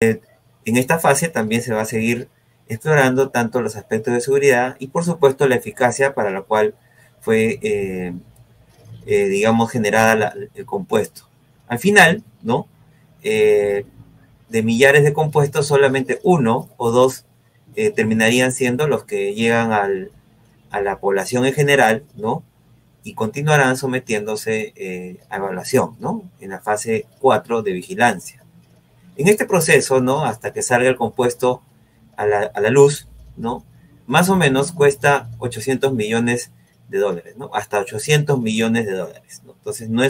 En esta fase también se va a seguir explorando tanto los aspectos de seguridad y, por supuesto, la eficacia para la cual fue, digamos, generada el compuesto. Al final, ¿no? De millares de compuestos, solamente uno o dos terminarían siendo los que llegan a la población en general, ¿no? Y continuarán sometiéndose a evaluación, ¿no? En la fase 4 de vigilancia. En este proceso, ¿no? Hasta que salga el compuesto a la luz, ¿no? Más o menos cuesta 800 millones de dólares, ¿no? Hasta 800 millones de dólares, ¿no? Entonces no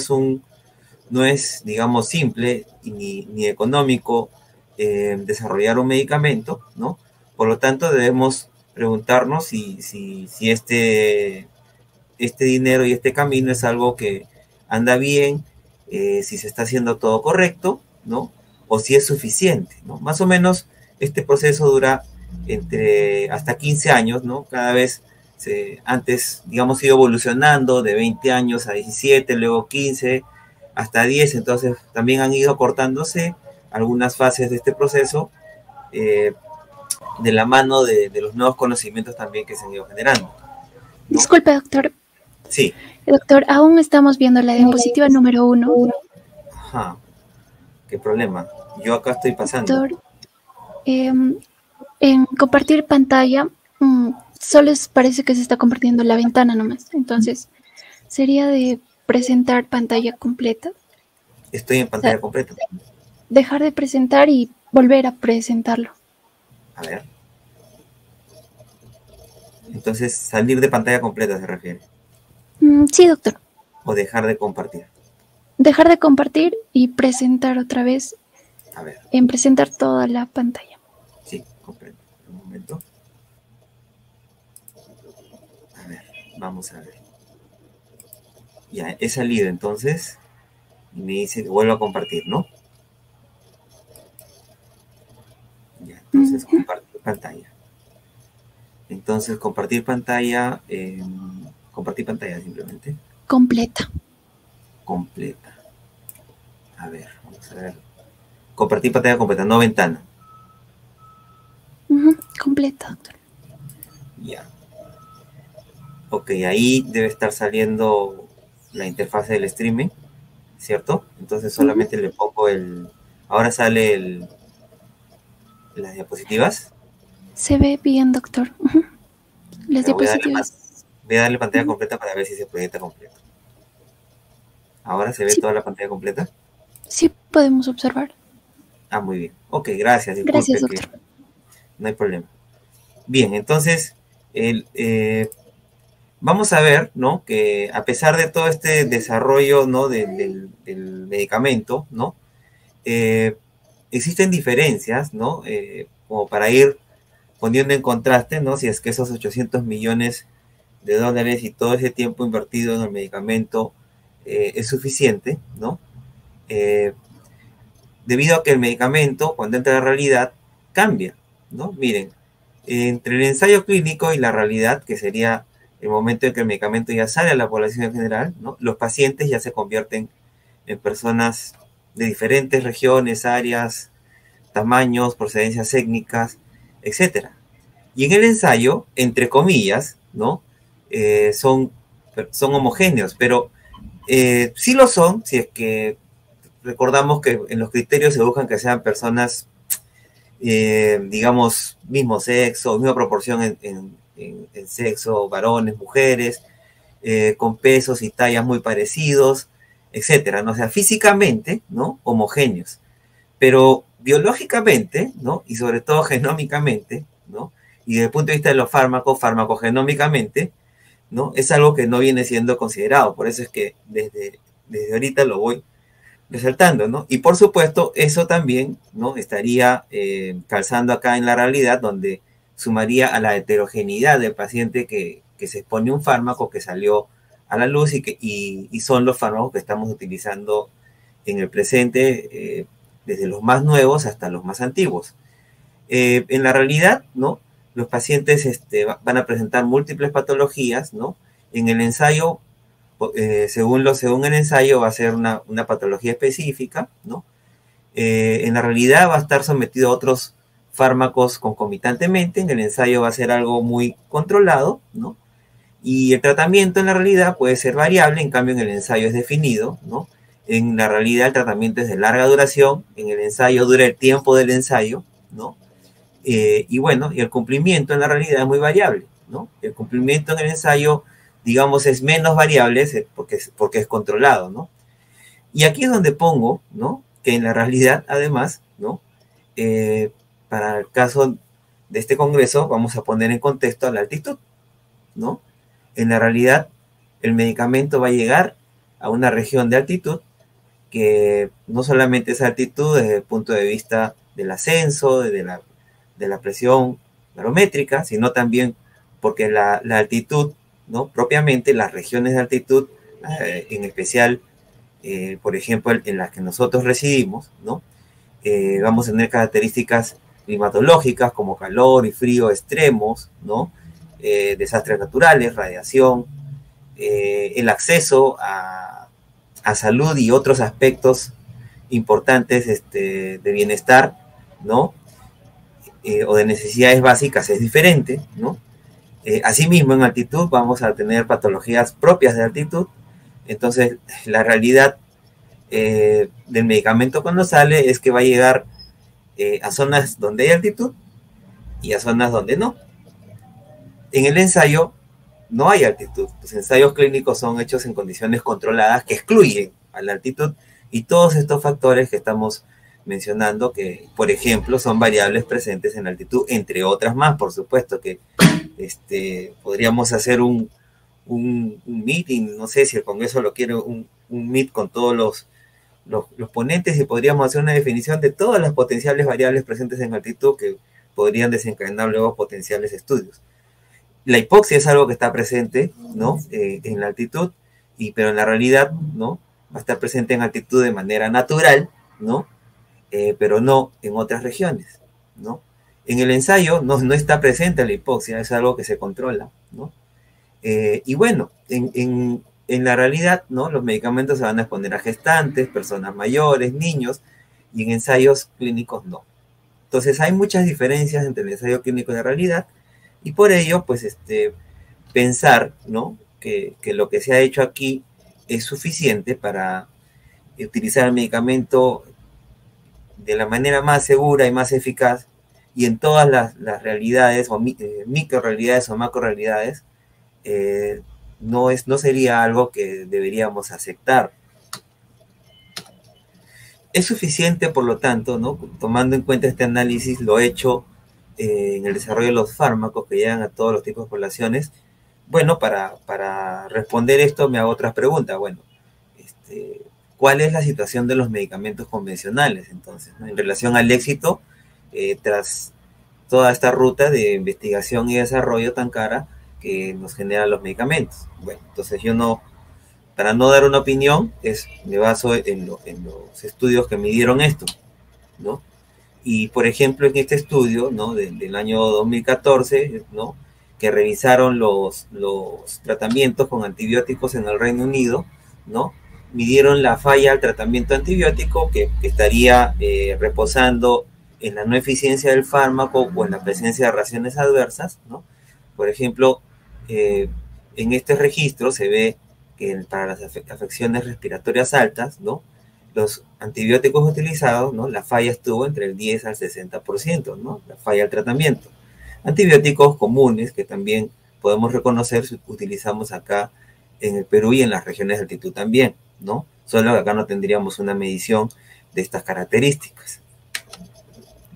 es, digamos, simple ni económico desarrollar un medicamento, ¿no? Por lo tanto, debemos preguntarnos si este dinero y este camino es algo que anda bien, si se está haciendo todo correcto, ¿no? O si es suficiente, ¿no? Más o menos este proceso dura hasta 15 años, ¿no? Cada vez antes, digamos, ido evolucionando de 20 años a 17, luego 15, hasta 10, entonces también han ido cortándose algunas fases de este proceso eh, de la mano de los nuevos conocimientos también que se han ido generando, ¿no? Disculpe, doctor. Sí. Doctor, aún estamos viendo la diapositiva número 1. Ajá. ¿Qué problema? Yo acá estoy pasando. Doctor, en compartir pantalla, solo parece que se está compartiendo la ventana nomás. Entonces, sería de presentar pantalla completa. Estoy en pantalla completa. Dejar de presentar y volver a presentarlo. A ver. Entonces, salir de pantalla completa se refiere. Sí, doctor. O dejar de compartir. Dejar de compartir y presentar otra vez. A ver. En presentar toda la pantalla. Sí, comprendo. Un momento. A ver, vamos a ver. Ya, he salido entonces. Y me dice que vuelvo a compartir, ¿no? Ya, entonces compartir pantalla. Entonces, compartir pantalla simplemente. Completa. Completa. A ver, vamos a ver. Compartir pantalla completa, no ventana. Completa, doctor. Ya. Ok, ahí debe estar saliendo la interfaz del streaming, ¿cierto? Entonces solamente le pongo ahora sale las diapositivas. Se ve bien, doctor. Las diapositivas. Voy a darle pantalla completa para ver si se proyecta completo. ¿Ahora se ve toda la pantalla completa? Sí, podemos observar. Ah, muy bien. Ok, gracias. Disculpe, gracias, doctor. No hay problema. Bien, entonces, vamos a ver, ¿no? Que a pesar de todo este desarrollo, ¿no? del medicamento, ¿no? Existen diferencias, ¿no? Como para ir poniendo en contraste, ¿no? Si es que esos 800 millones de dólares y todo ese tiempo invertido en el medicamento es suficiente, ¿no? Debido a que el medicamento, cuando entra a la realidad, cambia, ¿no? Miren, entre el ensayo clínico y la realidad, que sería el momento en que el medicamento ya sale a la población en general, ¿no? Los pacientes ya se convierten en personas de diferentes regiones, áreas, tamaños, procedencias étnicas, etc. Y en el ensayo, entre comillas, ¿no? Son homogéneos, pero sí lo son, si es que recordamos que en los criterios se buscan que sean personas, digamos, mismo sexo, misma proporción en sexo, varones, mujeres, con pesos y tallas muy parecidos, etcétera, ¿no? O sea, físicamente, ¿no? Homogéneos, pero biológicamente, ¿no? Y sobre todo genómicamente, ¿no? Y desde el punto de vista de los fármacos, farmacogenómicamente, ¿no? Es algo que no viene siendo considerado, por eso es que desde ahorita lo voy resaltando, ¿no? Y por supuesto, eso también, ¿no? Estaría calzando acá en la realidad, donde sumaría a la heterogeneidad del paciente que se expone un fármaco que salió a la luz y son los fármacos que estamos utilizando en el presente, desde los más nuevos hasta los más antiguos. En la realidad, ¿no? Los pacientes van a presentar múltiples patologías, ¿no? En el ensayo, según el ensayo, va a ser una patología específica, ¿no? en la realidad va a estar sometido a otros fármacos concomitantemente. En el ensayo va a ser algo muy controlado, ¿no? Y el tratamiento en la realidad puede ser variable, en cambio en el ensayo es definido, ¿no? En la realidad el tratamiento es de larga duración, en el ensayo dura el tiempo del ensayo, ¿no? Y bueno, y el cumplimiento en la realidad es muy variable, ¿no? El cumplimiento en el ensayo, digamos, es menos variable porque es controlado, ¿no? Y aquí es donde pongo, ¿no? Que en la realidad, además, ¿no? Para el caso de este congreso, vamos a poner en contexto la altitud, ¿no? En la realidad, el medicamento va a llegar a una región de altitud que no solamente es altitud desde el punto de vista del ascenso, de la presión barométrica, sino también porque la altitud, ¿no? Propiamente las regiones de altitud, en especial, por ejemplo, en las que nosotros residimos, ¿no? Vamos a tener características climatológicas como calor y frío extremos, ¿no? Desastres naturales, radiación, el acceso a salud y otros aspectos importantes de bienestar, ¿no? O de necesidades básicas es diferente, ¿no? Asimismo, en altitud vamos a tener patologías propias de altitud. Entonces, la realidad del medicamento cuando sale es que va a llegar a zonas donde hay altitud y a zonas donde no. En el ensayo no hay altitud. Los ensayos clínicos son hechos en condiciones controladas que excluyen a la altitud y todos estos factores que estamos mencionando, que por ejemplo son variables presentes en la altitud, entre otras más. Por supuesto que podríamos hacer un meeting, no sé si el Congreso lo quiere, un meet con todos los ponentes, y podríamos hacer una definición de todas las potenciales variables presentes en altitud que podrían desencadenar luego potenciales estudios. La hipoxia es algo que está presente, ¿no? En la altitud, pero en la realidad, ¿no? Va a estar presente en altitud de manera natural, ¿no? Pero no en otras regiones, ¿no? En el ensayo no está presente la hipoxia, es algo que se controla, ¿no? Y bueno, en la realidad, ¿no? Los medicamentos se van a exponer a gestantes, personas mayores, niños, y en ensayos clínicos no. Entonces hay muchas diferencias entre el ensayo clínico y la realidad, y por ello, pues, pensar, ¿no? Que lo que se ha hecho aquí es suficiente para utilizar el medicamento de la manera más segura y más eficaz, y en todas las realidades, o microrealidades o macrorealidades, no sería algo que deberíamos aceptar. Es suficiente, por lo tanto, ¿no? Tomando en cuenta este análisis, lo hecho en el desarrollo de los fármacos que llegan a todos los tipos de poblaciones. Bueno, para responder esto me hago otras preguntas. Bueno, ¿cuál es la situación de los medicamentos convencionales entonces, ¿no? En relación al éxito tras toda esta ruta de investigación y desarrollo tan cara que nos generan los medicamentos? Bueno, entonces para no dar una opinión, me baso en los estudios que midieron esto, ¿no? Y, por ejemplo, en este estudio, ¿no? del año 2014, ¿no? Que revisaron los tratamientos con antibióticos en el Reino Unido, ¿no? Midieron la falla al tratamiento antibiótico que estaría reposando en la no eficiencia del fármaco o en la presencia de reacciones adversas, ¿no? Por ejemplo, en este registro se ve que para las afecciones respiratorias altas, ¿no? Los antibióticos utilizados, ¿no? La falla estuvo entre el 10 al 60%, ¿no? La falla al tratamiento. Antibióticos comunes que también podemos reconocer si utilizamos acá en el Perú y en las regiones de altitud también, ¿no? Solo que acá no tendríamos una medición de estas características,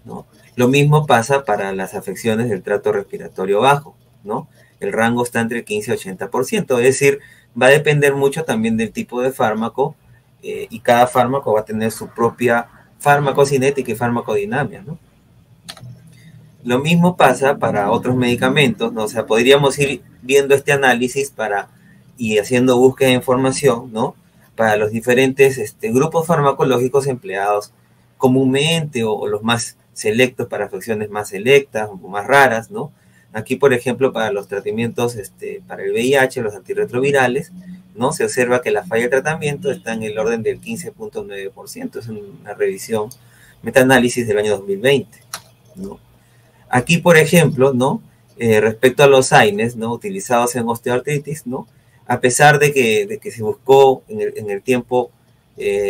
¿no? Lo mismo pasa para las afecciones del tracto respiratorio bajo, ¿no? El rango está entre el 15 y 80%, es decir, va a depender mucho también del tipo de fármaco, y cada fármaco va a tener su propia farmacocinética y farmacodinámica, ¿no? Lo mismo pasa para otros medicamentos, ¿no? O sea, podríamos ir viendo este análisis y haciendo búsqueda de información, ¿no? Para los diferentes grupos farmacológicos empleados comúnmente o los más selectos para afecciones más selectas o más raras, ¿no? Aquí, por ejemplo, para los tratamientos para el VIH, los antirretrovirales, ¿no? Se observa que la falla de tratamiento está en el orden del 15.9%. Es una revisión metaanálisis del año 2020, ¿no? Aquí, por ejemplo, ¿no? Respecto a los AINES, ¿no? Utilizados en osteoartritis, ¿no? A pesar de que se buscó en el tiempo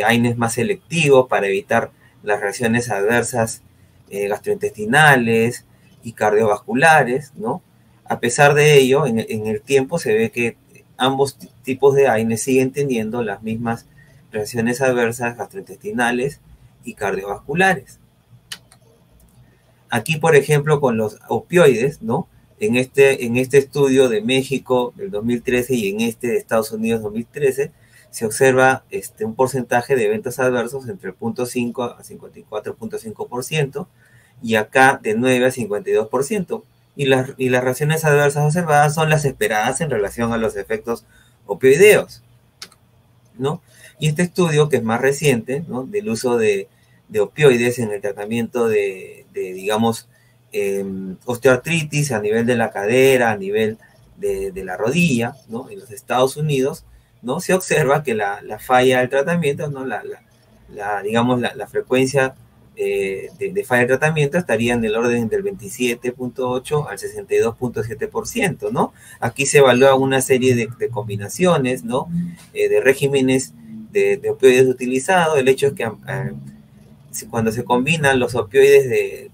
AINES más selectivos para evitar las reacciones adversas gastrointestinales y cardiovasculares, ¿no? A pesar de ello, en el tiempo se ve que ambos tipos de AINES siguen teniendo las mismas reacciones adversas gastrointestinales y cardiovasculares. Aquí, por ejemplo, con los opioides, ¿no? En este estudio de México del 2013 y en este de Estados Unidos 2013, se observa un porcentaje de eventos adversos entre el 0.5 a 54.5% y acá de 9 a 52%. Y las reacciones adversas observadas son las esperadas en relación a los efectos opioideos, ¿no? Y este estudio, que es más reciente, ¿no? Del uso de opioides en el tratamiento de digamos, osteoartritis a nivel de la cadera, a nivel de la rodilla, ¿no? En los Estados Unidos, ¿no? Se observa que la falla del tratamiento, ¿no? Digamos, la frecuencia de falla de tratamiento estaría en el orden del 27.8 al 62.7%, ¿no? Aquí se evalúa una serie de combinaciones, ¿no? De regímenes de opioides utilizados. El hecho es que cuando se combinan los opioides de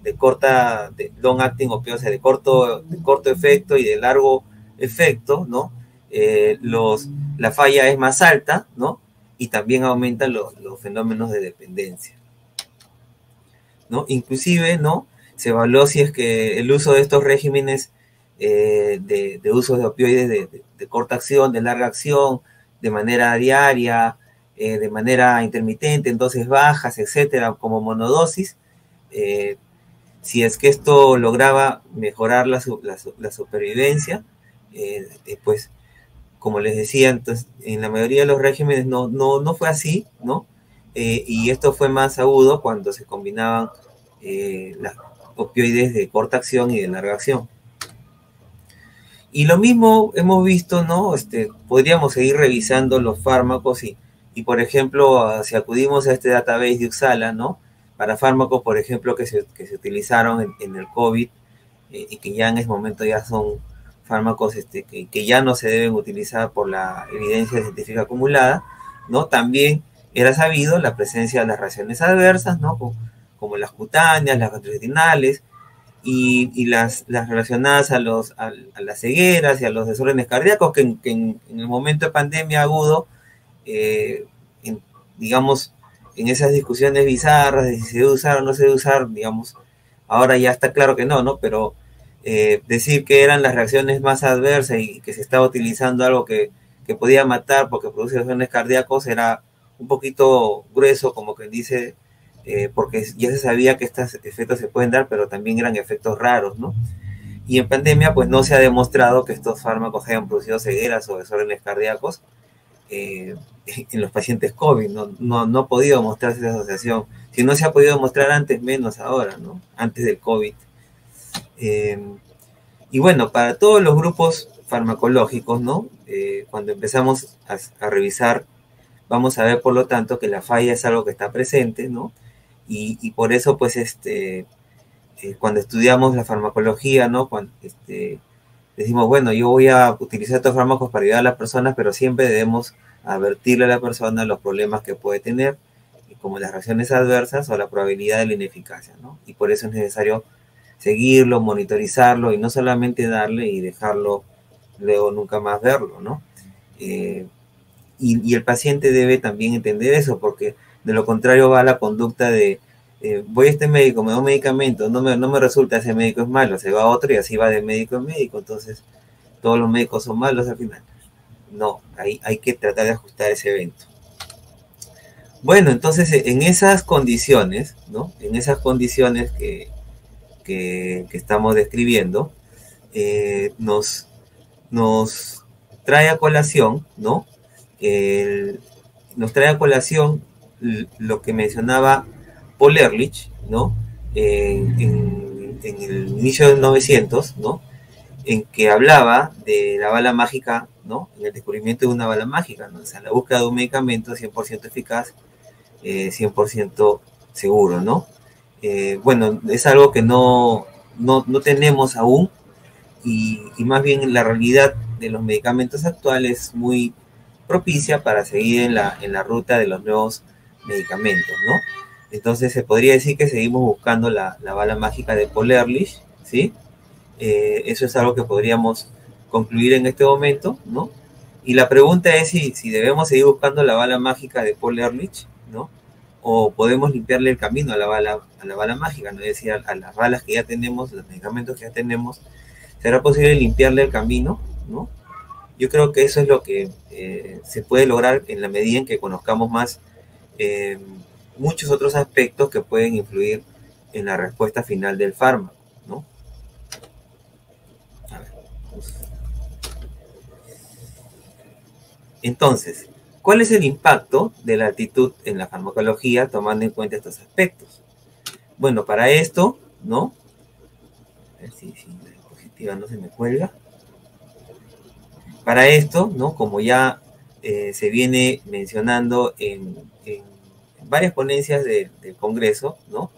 long acting opioides, de corto efecto y de largo efecto, ¿no? La falla es más alta, ¿no? Y también aumentan los fenómenos de dependencia, ¿no? Inclusive, ¿no? Se evaluó si es que el uso de estos regímenes de uso de opioides de corta acción, de larga acción, de manera diaria, de manera intermitente, en dosis bajas, etcétera, como monodosis, si es que esto lograba mejorar la supervivencia, pues, como les decía, entonces, en la mayoría de los regímenes no fue así, ¿no? Y esto fue más agudo cuando se combinaban las opioides de corta acción y de larga acción. Y lo mismo hemos visto, ¿no? Podríamos seguir revisando los fármacos y por ejemplo, si acudimos a este database de Uppsala, ¿no? Para fármacos, por ejemplo, que se utilizaron en el COVID y que ya en ese momento ya son fármacos que ya no se deben utilizar por la evidencia científica acumulada, ¿no? También era sabido la presencia de las reacciones adversas, ¿no? Como las cutáneas, las gastrointestinales y las relacionadas a las cegueras y a los desórdenes cardíacos que en el momento de pandemia agudo, digamos, en esas discusiones bizarras de si se debe usar o no se debe usar, digamos, ahora ya está claro que no, pero decir que eran las reacciones más adversas y que se estaba utilizando algo que podía matar porque produce desórdenes cardíacos era un poquito grueso, como que dice, porque ya se sabía que estos efectos se pueden dar, pero también eran efectos raros, ¿no? Y en pandemia, pues no se ha demostrado que estos fármacos hayan producido cegueras o desórdenes cardíacos en los pacientes COVID, no ha podido mostrarse esa asociación. Si no se ha podido mostrar antes, menos ahora, ¿no? Antes del COVID. Y bueno, para todos los grupos farmacológicos, ¿no? Cuando empezamos a revisar, vamos a ver, por lo tanto, que la falla es algo que está presente, ¿no? Y por eso, pues, cuando estudiamos la farmacología, ¿no? Cuando, decimos, bueno, yo voy a utilizar estos fármacos para ayudar a las personas, pero siempre debemos advertirle a la persona los problemas que puede tener, como las reacciones adversas o la probabilidad de la ineficacia, ¿no? Y por eso es necesario seguirlo, monitorizarlo y no solamente darle y dejarlo luego nunca más verlo, ¿no? Y el paciente debe también entender eso, porque de lo contrario va a la conducta de voy a este médico, me da un medicamento, no me resulta, ese médico es malo, se va a otro y así va de médico en médico, entonces todos los médicos son malos al final. No, hay que tratar de ajustar ese evento. Bueno, entonces en esas condiciones, ¿no? En esas condiciones que estamos describiendo, nos trae a colación, ¿no? Nos trae a colación lo que mencionaba Paul Ehrlich, ¿no? En el inicio del 900, ¿no? En que hablaba de la bala mágica, ¿no? En el descubrimiento de una bala mágica, ¿no? O sea, la búsqueda de un medicamento 100% eficaz, 100% seguro, ¿no? bueno, es algo que no tenemos aún, y más bien la realidad de los medicamentos actuales es muy propicia para seguir en la ruta de los nuevos medicamentos, ¿no? Entonces se podría decir que seguimos buscando la bala mágica de Paul Ehrlich, ¿sí? Eso es algo que podríamos concluir en este momento, ¿no? Y la pregunta es si debemos seguir buscando la bala mágica de Paul Ehrlich, ¿no? O podemos limpiarle el camino a la bala mágica, ¿no? Es decir, a las balas que ya tenemos, los medicamentos que ya tenemos, ¿será posible limpiarle el camino, ¿no? Yo creo que eso es lo que se puede lograr en la medida en que conozcamos más muchos otros aspectos que pueden influir en la respuesta final del fármaco, ¿no? A ver. Entonces, ¿cuál es el impacto de la altitud en la farmacología tomando en cuenta estos aspectos? Bueno, para esto, ¿no? A ver si la diapositiva no se me cuelga. Para esto, ¿no? Como ya se viene mencionando en varias ponencias del Congreso, ¿no?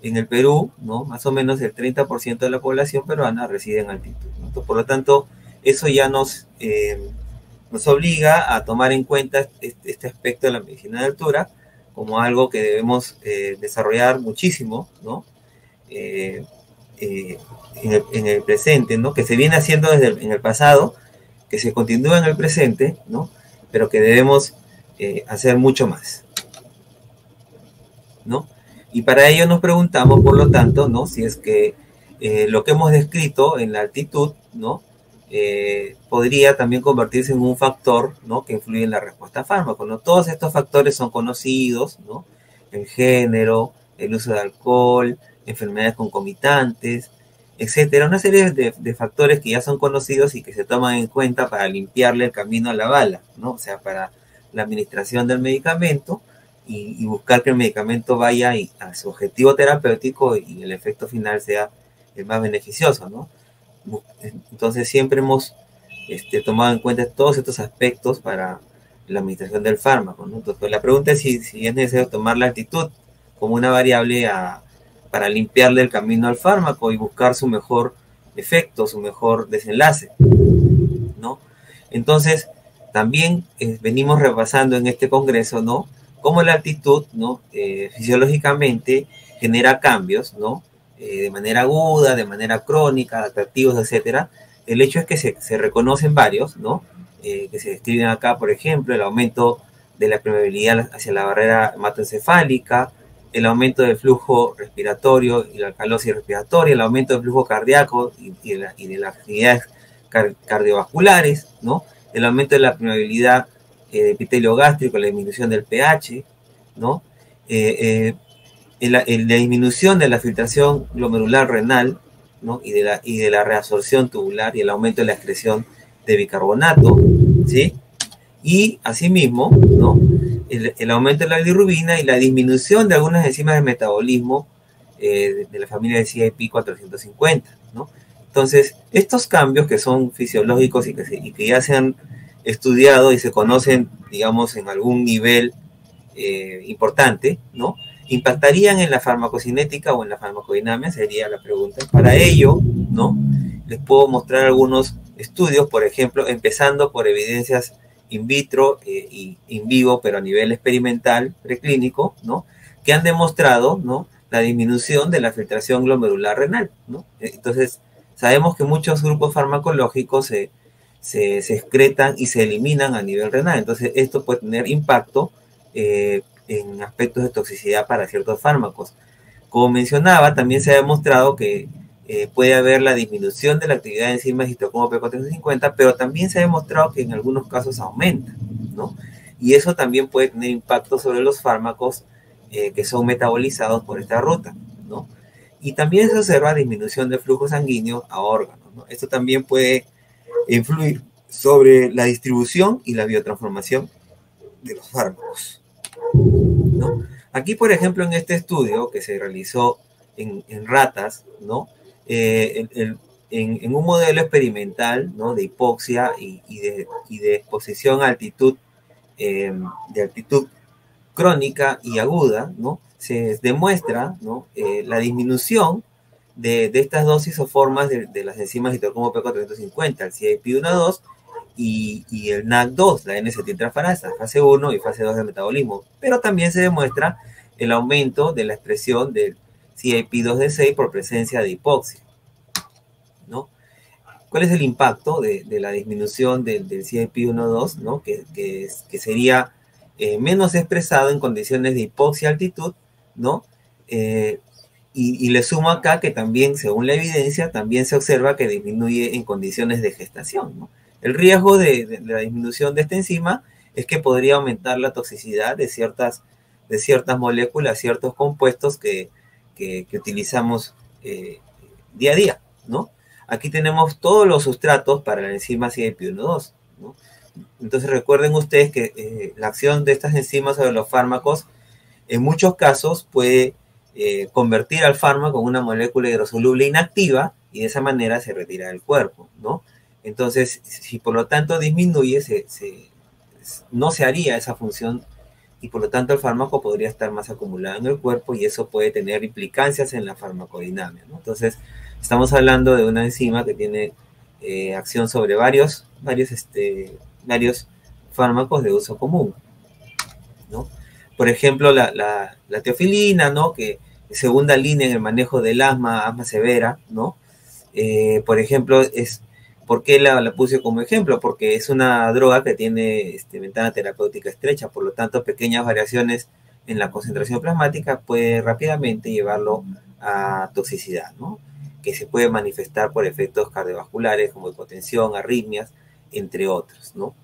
En el Perú, ¿no? Más o menos el 30% de la población peruana reside en altitud, ¿no? Entonces, por lo tanto, eso ya nos obliga a tomar en cuenta este aspecto de la medicina de altura como algo que debemos desarrollar muchísimo, ¿no? En el presente, ¿no? Que se viene haciendo en el pasado, que se continúa en el presente, ¿no? Pero que debemos hacer mucho más, ¿no? Y para ello nos preguntamos, por lo tanto, ¿no? Si es que lo que hemos descrito en la altitud, ¿no? Podría también convertirse en un factor, ¿no? Que influye en la respuesta a fármaco, ¿no? Todos estos factores son conocidos, ¿no? El género, el uso de alcohol, enfermedades concomitantes, etcétera. Una serie de factores que ya son conocidos y que se toman en cuenta para limpiarle el camino a la bala, ¿no? O sea, para la administración del medicamento y buscar que el medicamento vaya a su objetivo terapéutico y el efecto final sea el más beneficioso, ¿no? Entonces siempre hemos tomado en cuenta todos estos aspectos para la administración del fármaco, ¿no? Entonces la pregunta es si es necesario tomar la altitud como una variable para limpiarle el camino al fármaco y buscar su mejor efecto, su mejor desenlace, ¿no? Entonces también venimos repasando en este congreso, ¿no? Cómo la altitud, ¿no? Fisiológicamente genera cambios, ¿no? De manera aguda, de manera crónica, atractivos, etcétera. El hecho es que se reconocen varios, ¿no? Que se describen acá, por ejemplo, el aumento de la permeabilidad hacia la barrera hematoencefálica, el aumento del flujo respiratorio y la alcalosis respiratoria, el aumento del flujo cardíaco y de las actividades cardiovasculares, ¿no? El aumento de la permeabilidad de epitelio gástrico, la disminución del pH, ¿no? La disminución de la filtración glomerular renal, ¿no? y de la reabsorción tubular y el aumento de la excreción de bicarbonato, ¿sí? Y asimismo, ¿no? El aumento de la bilirrubina y la disminución de algunas enzimas de metabolismo de la familia de CIP 450, ¿no? Entonces, estos cambios que son fisiológicos y que ya se han estudiado y se conocen, digamos, en algún nivel importante, ¿no? ¿Impactarían en la farmacocinética o en la farmacodinamia? Sería la pregunta. Para ello, ¿no? Les puedo mostrar algunos estudios, por ejemplo, empezando por evidencias in vitro y in vivo, pero a nivel experimental, preclínico, ¿no? Que han demostrado, ¿no? La disminución de la filtración glomerular renal, ¿no? Entonces, sabemos que muchos grupos farmacológicos se excretan y se eliminan a nivel renal. Entonces, esto puede tener impacto en aspectos de toxicidad para ciertos fármacos. Como mencionaba, también se ha demostrado que puede haber la disminución de la actividad de enzimas histocromo P450, pero también se ha demostrado que en algunos casos aumenta, ¿no? Y eso también puede tener impacto sobre los fármacos que son metabolizados por esta ruta, ¿no? Y también se observa disminución del flujo sanguíneo a órganos, ¿no? Esto también puede influir sobre la distribución y la biotransformación de los fármacos, ¿no? Aquí, por ejemplo, en este estudio que se realizó en ratas, ¿no? En un modelo experimental, ¿no? De hipoxia y de exposición a altitud, de altitud crónica y aguda, ¿no? se demuestra, ¿no? La disminución de estas dos isoformas de las enzimas Hidrocromo P450, el CYP1A2 y el NAC2, la N-acetiltransferasa, fase 1 y fase 2 del metabolismo. Pero también se demuestra el aumento de la expresión del CYP2D6 por presencia de hipoxia, ¿no? ¿Cuál es el impacto de la disminución del CYP1A2, ¿no? que sería menos expresado en condiciones de hipoxia altitud, ¿no? Y le sumo acá que también, según la evidencia, también se observa que disminuye en condiciones de gestación, ¿no? El riesgo de la disminución de esta enzima es que podría aumentar la toxicidad de ciertas moléculas, ciertos compuestos que utilizamos día a día, ¿no? Aquí tenemos todos los sustratos para la enzima CYP1A2, ¿no? Entonces recuerden ustedes que la acción de estas enzimas sobre los fármacos en muchos casos puede convertir al fármaco en una molécula hidrosoluble inactiva y de esa manera se retira del cuerpo, ¿no? Entonces, si por lo tanto disminuye, no se haría esa función y por lo tanto el fármaco podría estar más acumulado en el cuerpo y eso puede tener implicancias en la farmacodinámica, ¿no? Entonces, estamos hablando de una enzima que tiene acción sobre varios fármacos de uso común, ¿no? Por ejemplo, la teofilina, ¿no? Que es segunda línea en el manejo del asma severa, ¿no? Por ejemplo, ¿por qué la puse como ejemplo? Porque es una droga que tiene ventana terapéutica estrecha, por lo tanto, pequeñas variaciones en la concentración plasmática puede rápidamente llevarlo a toxicidad, ¿no? Que se puede manifestar por efectos cardiovasculares como hipotensión, arritmias, entre otros, ¿no?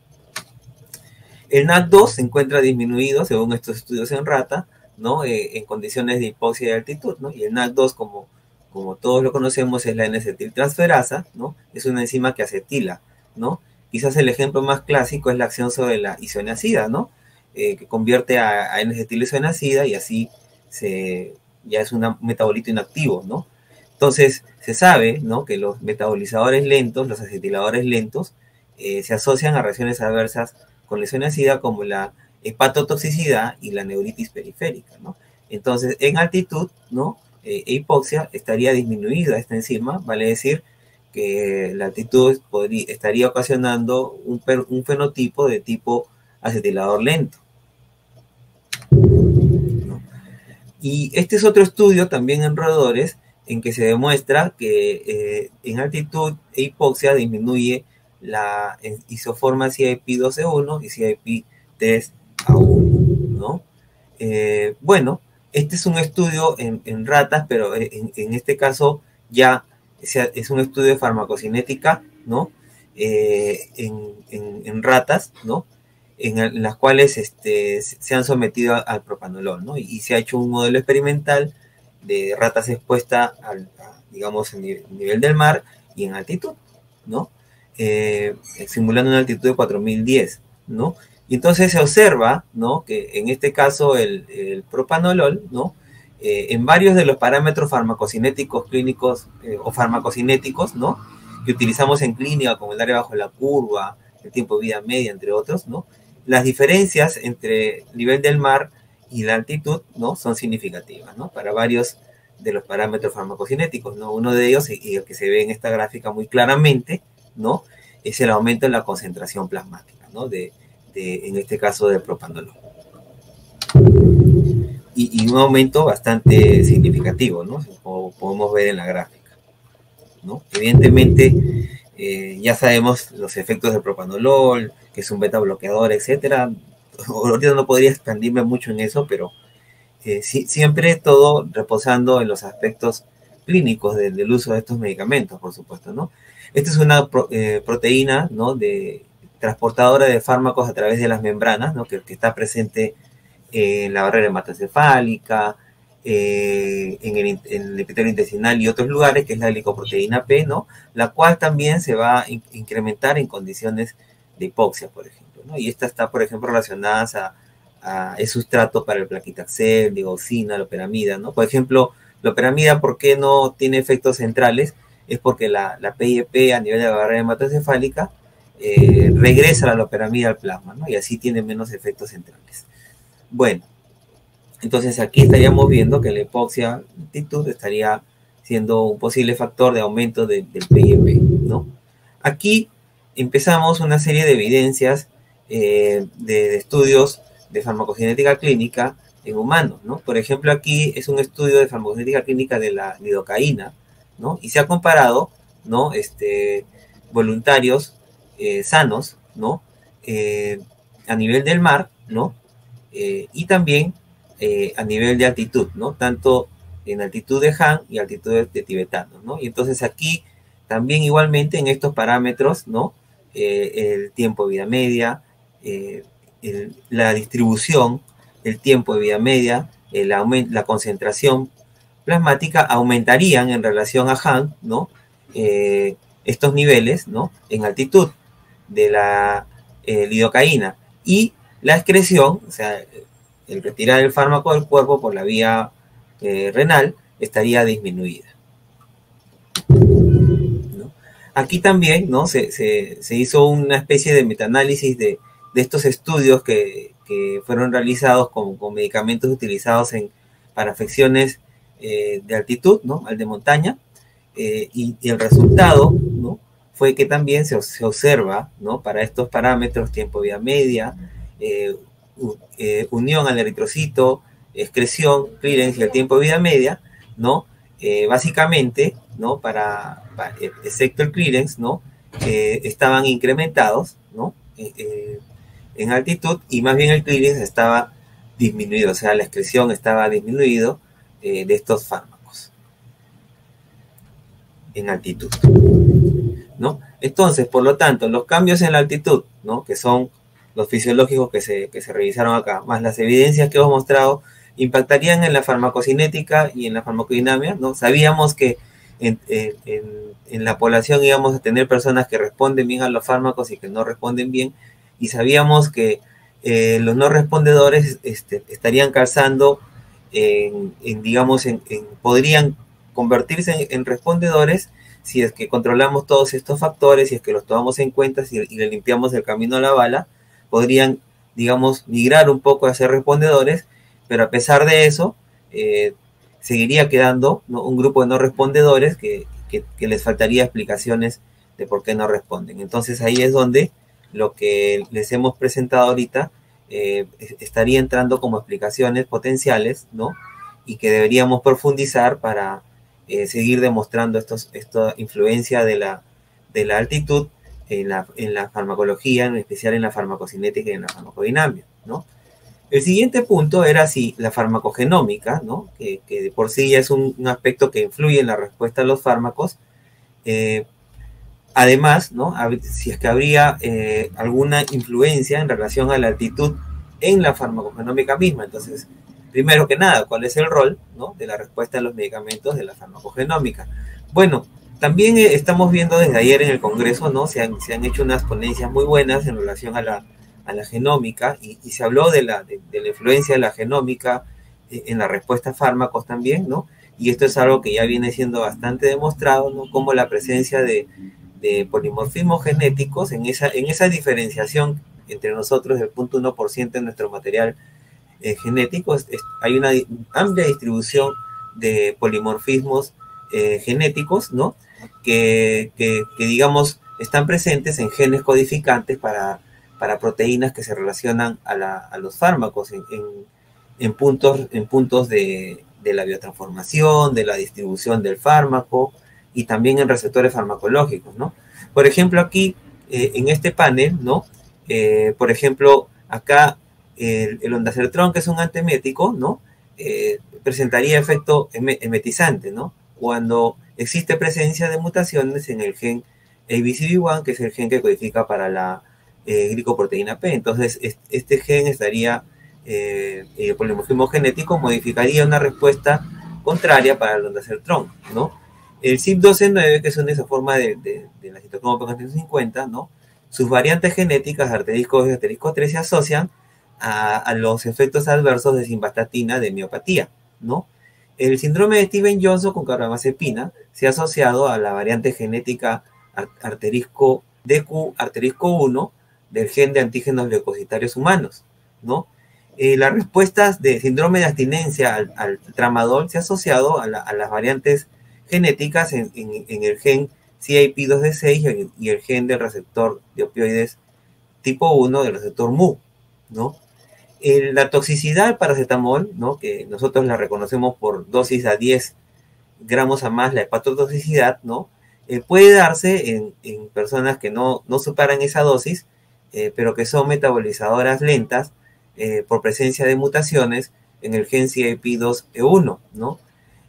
El NAC2 se encuentra disminuido, según estos estudios en rata, ¿no? En condiciones de hipoxia de altitud, ¿no? Y el NAC2, como todos lo conocemos, es la N-acetiltransferasa, ¿no? Es una enzima que acetila, ¿no? Quizás el ejemplo más clásico es la acción sobre la isoniazida, ¿no? Que convierte a N-acetilisoniazida y así ya es un metabolito inactivo, ¿no? Entonces, se sabe, ¿no? Que los metabolizadores lentos, los acetiladores lentos, se asocian a reacciones adversas con la isoniazida como la hepatotoxicidad y la neuritis periférica, ¿no? Entonces, en altitud, ¿no? Hipoxia estaría disminuida esta enzima, vale decir que la altitud estaría ocasionando un fenotipo de tipo acetilador lento, ¿no? Y este es otro estudio también en roedores en que se demuestra que en altitud e hipoxia disminuye la isoforma CYP2E1 y CYP3A1, ¿no? Bueno, este es un estudio en ratas, pero en este caso ya es un estudio de farmacocinética, ¿no? En ratas, ¿no? En las cuales se han sometido al propanolol, ¿no? Y se ha hecho un modelo experimental de ratas expuestas digamos, en nivel del mar y en altitud, ¿no? Simulando una altitud de 4010, ¿no? Y entonces se observa, ¿no? Que en este caso el propanolol, ¿no? En varios de los parámetros farmacocinéticos clínicos o farmacocinéticos, ¿no? Que utilizamos en clínica, como el área bajo la curva, el tiempo de vida media, entre otros, ¿no? Las diferencias entre el nivel del mar y la altitud, ¿no? Son significativas, ¿no? Para varios de los parámetros farmacocinéticos, ¿no? Uno de ellos, y el que se ve en esta gráfica muy claramente, ¿no? Es el aumento en la concentración plasmática, ¿no? En este caso del propanolol. Y un aumento bastante significativo, ¿no? Como podemos ver en la gráfica, ¿no? Evidentemente, ya sabemos los efectos del propanolol, que es un beta bloqueador, etcétera. Ahorita no podría expandirme mucho en eso, pero siempre todo reposando en los aspectos clínicos del uso de estos medicamentos, por supuesto, ¿no? Esta es una proteína, ¿no? Transportadora de fármacos a través de las membranas, ¿no? Que está presente en la barrera hematoencefálica, en el epitelio intestinal y otros lugares, que es la glicoproteína P, ¿no? La cual también se va a incrementar en condiciones de hipoxia, por ejemplo, ¿no? Y esta está, por ejemplo, relacionada a el sustrato para el plaquitaxel, digoxina, loperamida, ¿no? Por ejemplo, loperamida, ¿por qué no tiene efectos centrales? Es porque la PIP a nivel de la barrera hematoencefálica regresa la loperamida al plasma, ¿no? Y así tiene menos efectos centrales. Bueno, Entonces aquí estaríamos viendo que la hipoxia altitud estaría siendo un posible factor de aumento del PIB, ¿no? Aquí empezamos una serie de evidencias de estudios de farmacocinética clínica en humanos, ¿no? Por ejemplo, aquí es un estudio de farmacocinética clínica de la lidocaína, ¿no? Y se ha comparado, ¿no? Voluntarios sanos, ¿no? A nivel del mar, ¿no? Y también a nivel de altitud, ¿no? Tanto en altitud de Han y altitud de tibetanos, ¿no? Y entonces aquí también igualmente en estos parámetros, ¿no? El tiempo de vida media, la distribución, el tiempo de vida media, la concentración plasmática aumentarían en relación a Han, ¿no? Estos niveles, ¿no? En altitud de la lidocaína y la excreción, o sea, el retirar el fármaco del cuerpo por la vía renal estaría disminuida, ¿no? Aquí también, ¿no? se hizo una especie de metaanálisis de estos estudios que fueron realizados con medicamentos utilizados para afecciones de altitud, ¿no? Al de montaña, y el resultado, ¿no? Fue que también se observa, ¿no? Para estos parámetros, tiempo de vida media, unión al eritrocito, excreción, clearance y el tiempo de vida media, ¿no? Básicamente, ¿no? Excepto el clearance, ¿no? Estaban incrementados, ¿no? En altitud, y más bien el clearance estaba disminuido, o sea, la excreción estaba disminuido de estos fármacos en altitud, ¿no? Entonces, por lo tanto, los cambios en la altitud, ¿no? Que son los fisiológicos que se revisaron acá, más las evidencias que hemos mostrado, impactarían en la farmacocinética y en la farmacodinamia, ¿no? Sabíamos que en la población íbamos a tener personas que responden bien a los fármacos y que no responden bien, y sabíamos que los no respondedores estarían calzando podrían convertirse en respondedores si es que controlamos todos estos factores, si es que los tomamos en cuenta, y le limpiamos el camino a la bala, podrían, digamos, migrar un poco a ser respondedores, pero a pesar de eso, seguiría quedando, ¿no? Un grupo de no respondedores que les faltaría explicaciones de por qué no responden. Entonces ahí es donde lo que les hemos presentado ahorita estaría entrando como explicaciones potenciales, ¿no? Y que deberíamos profundizar para seguir demostrando esta influencia de la altitud en la farmacología, en especial en la farmacocinética y en la farmacodinamia, ¿no? El siguiente punto era si la farmacogenómica, ¿no? Que de por sí ya es un aspecto que influye en la respuesta a los fármacos. Además, ¿no? Si es que habría alguna influencia en relación a la altitud en la farmacogenómica misma. Entonces, primero que nada, ¿cuál es el rol, ¿no? De la respuesta a los medicamentos de la farmacogenómica? Bueno, también estamos viendo desde ayer en el Congreso, ¿no? Se han hecho unas ponencias muy buenas en relación a la genómica, y se habló de la influencia de la genómica en la respuesta a fármacos también, ¿no? Y esto es algo que ya viene siendo bastante demostrado, ¿no? Como la presencia de polimorfismos genéticos en esa diferenciación entre nosotros del 0.1% de nuestro material genético, hay una amplia distribución de polimorfismos genéticos, ¿no? Que digamos están presentes en genes codificantes para proteínas que se relacionan a los fármacos en puntos de la biotransformación, de la distribución del fármaco, y también en receptores farmacológicos, ¿no? Por ejemplo, aquí, en este panel, ¿no? Por ejemplo, acá el ondansetron, que es un antiemético, ¿no? Presentaría efecto emetizante, ¿no? Cuando existe presencia de mutaciones en el gen ABCB1, que es el gen que codifica para la glicoproteína P. Entonces, este gen estaría, el polimorfismo genético modificaría una respuesta contraria para el ondansetron, ¿no? El CYP12-9, que es una isoforma de la citocromo P450, ¿no? Sus variantes genéticas, arterisco 2 y arterisco 3, se asocian a los efectos adversos de simvastatina de miopatía, ¿no? El síndrome de Steven-Johnson con carbamazepina se ha asociado a la variante genética arterisco DQ, arterisco 1 del gen de antígenos leucocitarios humanos, ¿no? las respuestas de síndrome de abstinencia al tramadol se ha asociado a las variantes genéticas en el gen CYP2D6 y el gen del receptor de opioides tipo 1 del receptor Mu, ¿no? La toxicidad del paracetamol, ¿no? Que nosotros la reconocemos por dosis a 10 gramos a más, la hepatotoxicidad, ¿no? Puede darse en personas que no superan esa dosis, pero que son metabolizadoras lentas por presencia de mutaciones en el gen CYP2E1, ¿no?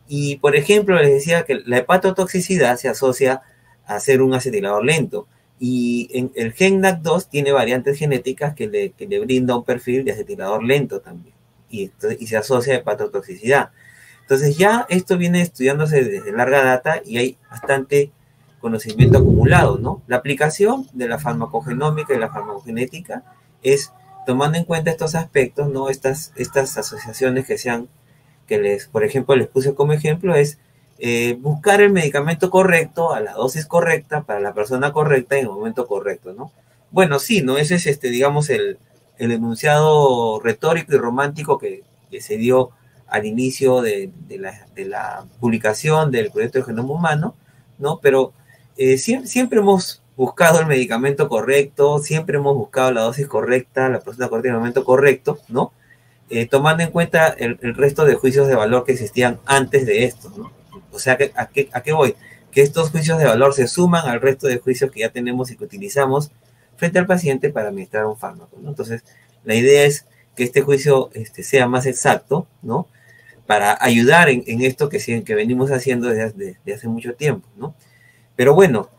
Y, por ejemplo, les decía que la hepatotoxicidad se asocia a ser un acetilador lento. Y en el gen NAC2 tiene variantes genéticas que le brinda un perfil de acetilador lento también. Y se asocia a hepatotoxicidad. Entonces ya esto viene estudiándose desde larga data y hay bastante conocimiento acumulado, ¿no? La aplicación de la farmacogenómica y la farmacogenética es tomando en cuenta estos aspectos, ¿no? Estas asociaciones por ejemplo, les puse como ejemplo, es buscar el medicamento correcto a la dosis correcta para la persona correcta en el momento correcto, ¿no? Bueno, sí, ¿no? Ese es, digamos, el enunciado retórico y romántico que se dio al inicio de la publicación del proyecto del genoma humano, ¿no? Pero siempre hemos buscado el medicamento correcto, siempre hemos buscado la dosis correcta, la persona correcta en el momento correcto, ¿no? Tomando en cuenta el resto de juicios de valor que existían antes de esto, ¿no? O sea, ¿a qué voy? Que estos juicios de valor se suman al resto de juicios que ya tenemos y que utilizamos frente al paciente para administrar un fármaco, ¿no? Entonces, la idea es que este juicio sea más exacto, ¿no? Para ayudar en esto que venimos haciendo desde hace mucho tiempo, ¿no? Pero bueno,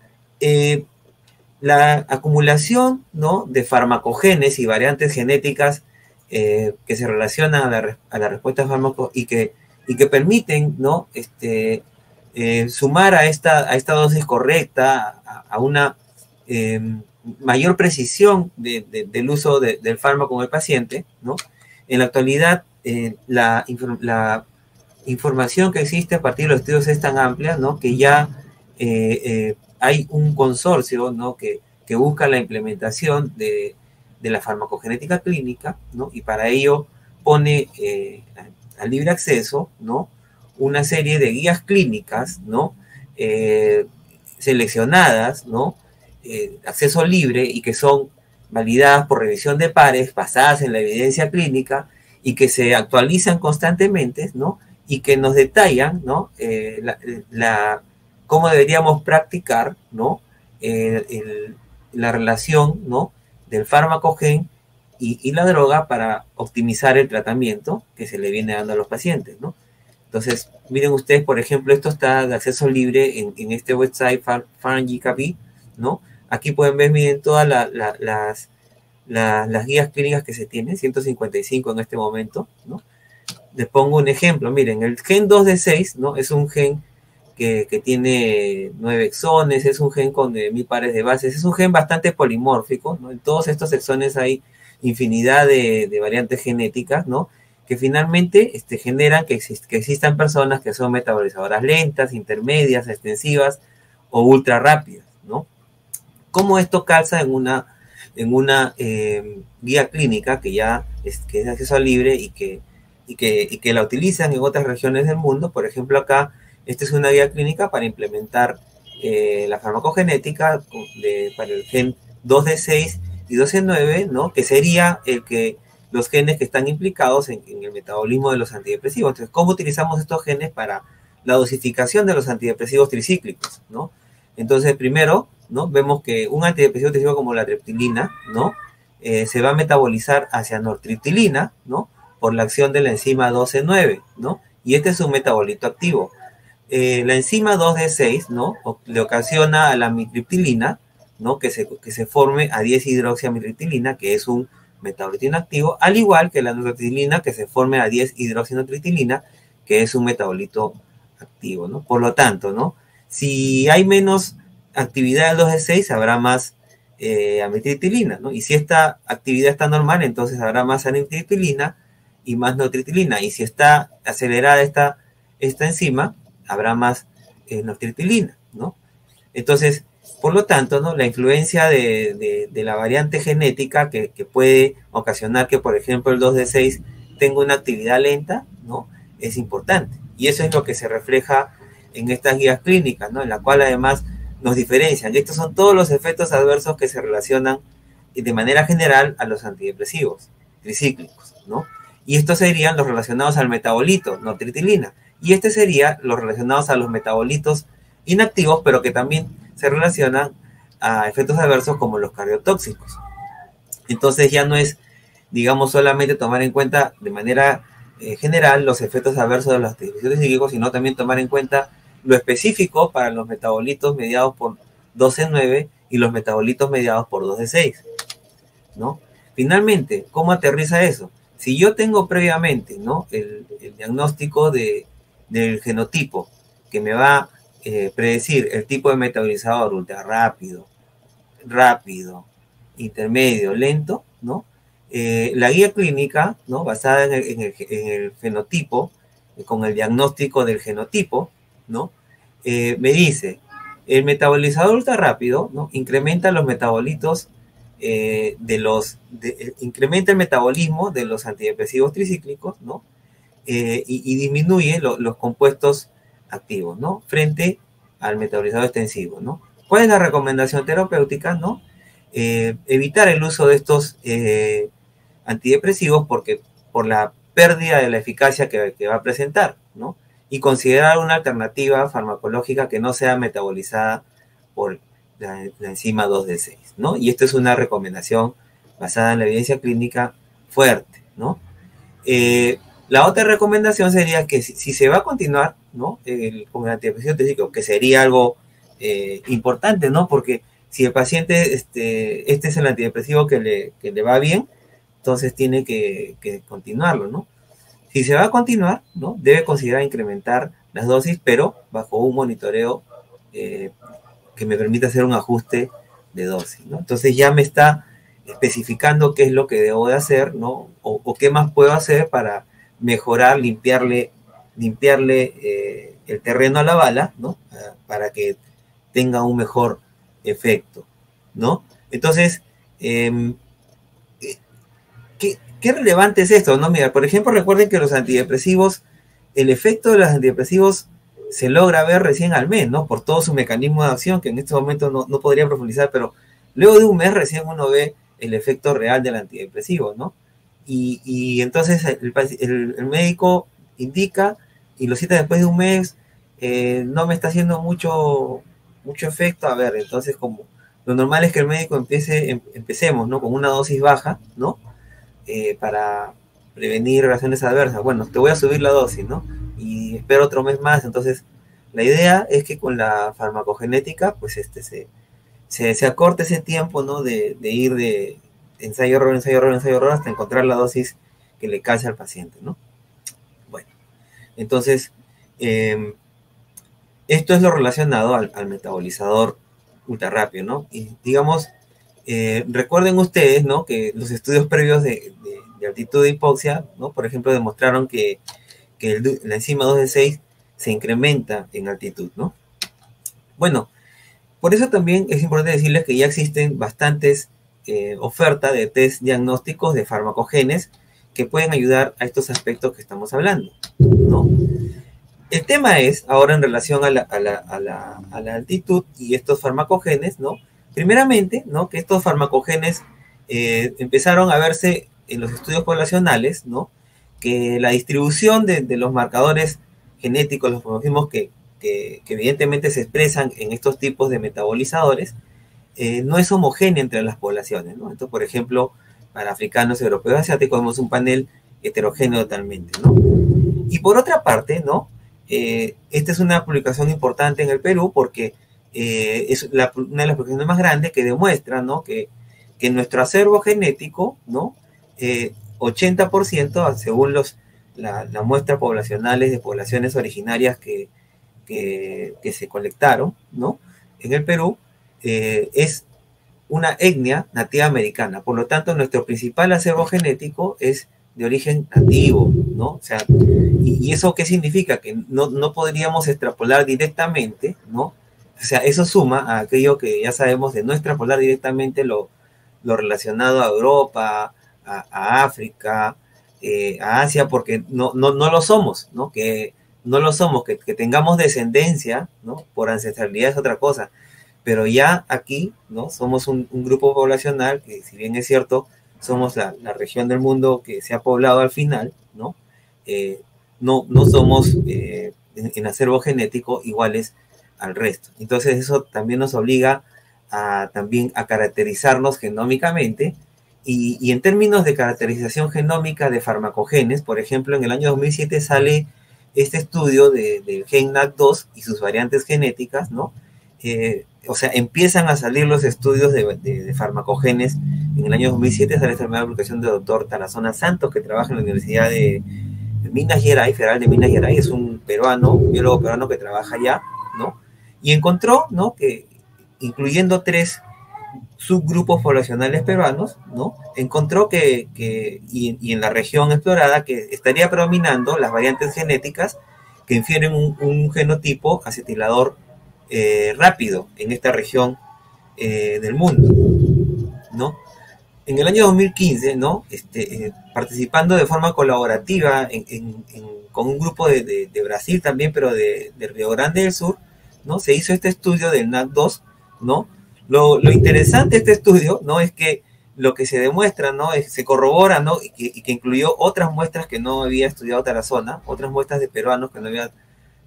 la acumulación, ¿no? De farmacogenes y variantes genéticas que se relacionan a la respuesta a fármacos y que permiten, ¿no? Sumar a esta dosis correcta, a una mayor precisión del uso del fármaco en el paciente, ¿no? En la actualidad, la información que existe a partir de los estudios es tan amplia, ¿no? Que ya hay un consorcio, ¿no? que busca la implementación de la farmacogenética clínica, ¿no? Y para ello pone al libre acceso, ¿no? Una serie de guías clínicas, ¿no? Seleccionadas, ¿no? Acceso libre y que son validadas por revisión de pares, basadas en la evidencia clínica y que se actualizan constantemente, ¿no? Y que nos detallan, ¿no? Cómo deberíamos practicar, ¿no? La relación, ¿no? Del fármaco gen y la droga para optimizar el tratamiento que se le viene dando a los pacientes, ¿no? Entonces, miren ustedes, por ejemplo, esto está de acceso libre en este website, PharmGKB, ¿no? Aquí pueden ver, miren, todas las guías clínicas que se tienen, 155 en este momento, ¿no? Les pongo un ejemplo, miren, el gen 2D6, ¿no? Es un gen que tiene 9 exones, es un gen con 1000 pares de bases, es un gen bastante polimórfico, ¿no? En todos estos exones hay infinidad de variantes genéticas, ¿no? Que finalmente generan que existan personas que son metabolizadoras lentas, intermedias, extensivas o ultra rápidas, ¿no? ¿Cómo esto calza en una guía clínica que ya es de acceso libre y que la utilizan en otras regiones del mundo? Por ejemplo, acá, esta es una guía clínica para implementar la farmacogenética para el gen 2D6 y 2D9, ¿no? Que sería los genes que están implicados en el metabolismo de los antidepresivos. Entonces, ¿cómo utilizamos estos genes para la dosificación de los antidepresivos tricíclicos, ¿no? Entonces, primero, ¿no? Vemos que un antidepresivo tricíclico como la triptilina, ¿no? Se va a metabolizar hacia nortriptilina, ¿no? Por la acción de la enzima 12-9, ¿no? Y este es un metabolito activo. La enzima 2D6, ¿no? Le ocasiona a la amitriptilina, ¿no? Que se forme a 10-hidroxiamitriptilina, que es un metabolito inactivo, al igual que la nortriptilina, que se forme a 10-hidroxinortriptilina, que es un metabolito activo, ¿no? Por lo tanto, ¿no? Si hay menos actividad del 2D6, habrá más amitriptilina, ¿no? Y si esta actividad está normal, entonces habrá más amitriptilina y más nortriptilina. Y si está acelerada esta enzima, habrá más nortriptilina, ¿no? Entonces, Por lo tanto, ¿no? La influencia de la variante genética que puede ocasionar que, por ejemplo, el 2D6 tenga una actividad lenta, ¿no? Es importante. Y eso es lo que se refleja en estas guías clínicas, ¿no? En la cual además nos diferencian. Estos son todos los efectos adversos que se relacionan de manera general a los antidepresivos tricíclicos, ¿no? Y estos serían los relacionados al metabolito, nortritilina. Y este sería los relacionados a los metabolitos inactivos, pero que también se relacionan a efectos adversos como los cardiotóxicos. Entonces ya no es, digamos, solamente tomar en cuenta de manera general los efectos adversos de los antidepresivos tricíclicos, sino también tomar en cuenta lo específico para los metabolitos mediados por 2C9 y los metabolitos mediados por 2D6, ¿no? Finalmente, ¿cómo aterriza eso? Si yo tengo previamente, ¿no? el diagnóstico del genotipo que me va a predecir el tipo de metabolizador ultra rápido, intermedio, lento, ¿no? La guía clínica, ¿no? Basada en el fenotipo, con el diagnóstico del genotipo, ¿no? Me dice, el metabolizador ultra rápido, ¿no? Incrementa los metabolitos incrementa el metabolismo de los antidepresivos tricíclicos, ¿no? Y disminuye los compuestos activos, ¿no? Frente al metabolizador extensivo, ¿no? ¿Cuál es la recomendación terapéutica, no? Evitar el uso de estos antidepresivos porque por la pérdida de la eficacia que va a presentar, ¿no? Y considerar una alternativa farmacológica que no sea metabolizada por la enzima 2D6, ¿no? Y esto es una recomendación basada en la evidencia clínica fuerte, ¿no? La otra recomendación sería que si se va a continuar, ¿no? Con el antidepresivo tricíclico, que sería algo importante, ¿no? Porque si el paciente, este es el antidepresivo que le va bien, entonces tiene que continuarlo, ¿no? Si se va a continuar, ¿no? Debe considerar incrementar las dosis, pero bajo un monitoreo que me permita hacer un ajuste de dosis, ¿no? Entonces ya me está especificando qué es lo que debo de hacer, ¿no? O qué más puedo hacer para mejorar, limpiarle el terreno a la bala, ¿no? Para que tenga un mejor efecto, ¿no? Entonces, ¿qué relevante es esto, no? Mira, por ejemplo, recuerden que los antidepresivos, el efecto de los antidepresivos se logra ver recién al mes, ¿no? Por todo su mecanismo de acción, que en este momento no podría profundizar, pero luego de un mes recién uno ve el efecto real del antidepresivo, ¿no? Y entonces el médico indica y lo cita después de un mes, no me está haciendo mucho efecto. A ver, entonces como lo normal es que el médico empecemos, ¿no? Con una dosis baja, ¿no? Para prevenir reacciones adversas. Bueno, te voy a subir la dosis, ¿no? Y espero otro mes más. Entonces, la idea es que con la farmacogenética, pues se acorte ese tiempo, ¿no? De ir de ensayo-error hasta encontrar la dosis que le calce al paciente, ¿no? Bueno, entonces, esto es lo relacionado al metabolizador ultra rápido, ¿no? Y digamos, recuerden ustedes, ¿no? Que los estudios previos de altitud de hipoxia, ¿no? Por ejemplo, demostraron que la enzima 2D6 se incrementa en altitud, ¿no? Bueno, por eso también es importante decirles que ya existen bastantes ofertas de test diagnósticos de farmacogenes que pueden ayudar a estos aspectos que estamos hablando, ¿no? El tema es, ahora en relación a la altitud y estos farmacogenes, ¿no? Primeramente, ¿no? Que estos farmacogenes empezaron a verse en los estudios poblacionales, ¿no? Que la distribución de los marcadores genéticos, los cromosomas que evidentemente se expresan en estos tipos de metabolizadores, no es homogénea entre las poblaciones, ¿no? Entonces, por ejemplo, para africanos, europeos, asiáticos, vemos un panel heterogéneo totalmente, ¿no? Y por otra parte, ¿no? Esta es una publicación importante en el Perú porque es una de las publicaciones más grandes que demuestra, ¿no? Que nuestro acervo genético, ¿no? 80%, según las muestras poblacionales de poblaciones originarias que se colectaron, ¿no? En el Perú, es una etnia nativa americana. Por lo tanto, nuestro principal acervo genético es de origen nativo, ¿no? O sea, ¿y eso qué significa? Que no podríamos extrapolar directamente, ¿no? O sea, eso suma a aquello que ya sabemos de no extrapolar directamente lo relacionado a Europa, a África, a Asia, porque no lo somos, ¿no? Que no lo somos, que tengamos descendencia, ¿no? Por ancestralidad es otra cosa, pero ya aquí, ¿no? Somos un grupo poblacional que, si bien es cierto, somos la región del mundo que se ha poblado al final, ¿no? No somos en acervo genético iguales al resto. Entonces eso también nos obliga también a caracterizarnos genómicamente, y en términos de caracterización genómica de farmacogenes, por ejemplo, en el año 2007 sale este estudio del gen NAC2 y sus variantes genéticas, ¿no? O sea, empiezan a salir los estudios de farmacogenes. En el año 2007 sale esta primera publicación del doctor Tarazona Santos, que trabaja en la Universidad de Minas Gerais, Federal de Minas Gerais, es un peruano, un biólogo peruano que trabaja allá, ¿no? Y encontró, ¿no?, que incluyendo 3 subgrupos poblacionales peruanos, ¿no?, encontró y en la región explorada, que estaría predominando las variantes genéticas que infieren un genotipo acetilador rápido en esta región del mundo, ¿no? En el año 2015, ¿no?, participando de forma colaborativa con un grupo de Brasil también, pero de Río Grande del Sur, ¿no?, se hizo este estudio del NAC2, ¿no? Lo interesante de este estudio, ¿no?, es que lo que se demuestra, ¿no?, se corrobora, ¿no?, y que incluyó otras muestras que no había estudiado Tarazona, otras muestras de peruanos que no había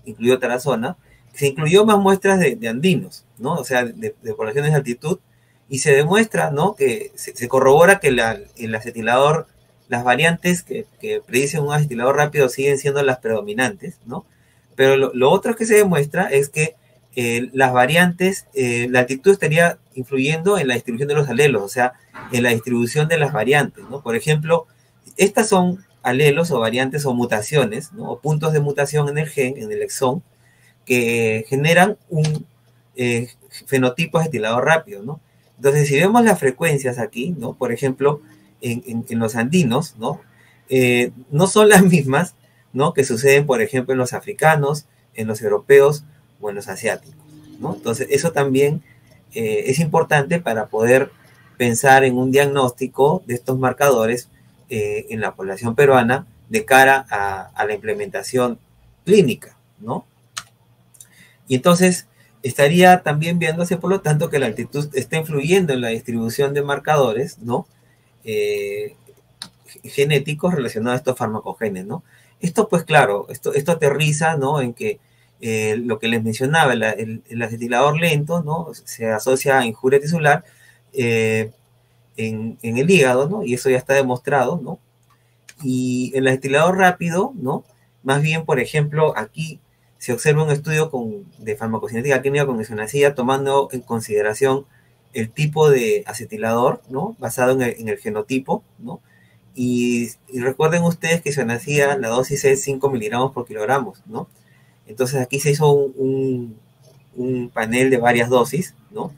incluido Tarazona, se incluyó más muestras de andinos, ¿no?, o sea, de poblaciones de altitud, y se demuestra, ¿no?, que se corrobora que el acetilador, las variantes que predicen un acetilador rápido siguen siendo las predominantes, ¿no? Pero lo otro que se demuestra es que las variantes, la altitud estaría influyendo en la distribución de los alelos, o sea, en la distribución de las variantes, ¿no? Por ejemplo, estas son alelos o variantes o mutaciones, ¿no?, o puntos de mutación en el gen, en el exón, que generan un fenotipo acetilador rápido, ¿no? Entonces, si vemos las frecuencias aquí, ¿no?, por ejemplo, en los andinos, ¿no?, no son las mismas, ¿no?, que suceden, por ejemplo, en los africanos, en los europeos o en los asiáticos, ¿no? Entonces, eso también es importante para poder pensar en un diagnóstico de estos marcadores en la población peruana de cara a la implementación clínica, ¿no? Y entonces estaría también viéndose, por lo tanto, que la altitud está influyendo en la distribución de marcadores, ¿no?, genéticos relacionados a estos farmacogenes, ¿no? Esto, pues claro, esto aterriza, ¿no?, en que lo que les mencionaba, el acetilador lento, ¿no?, se asocia a injuria tisular en el hígado, ¿no?, y eso ya está demostrado, ¿no? Y el acetilador rápido, ¿no?, más bien, por ejemplo, aquí se observa un estudio de farmacocinética clínica con isonacida, tomando en consideración el tipo de acetilador, ¿no?, basado en el genotipo, ¿no? Y recuerden ustedes que isonacida, la dosis es 5 miligramos por kilogramos, ¿no? Entonces aquí se hizo un panel de varias dosis, ¿no?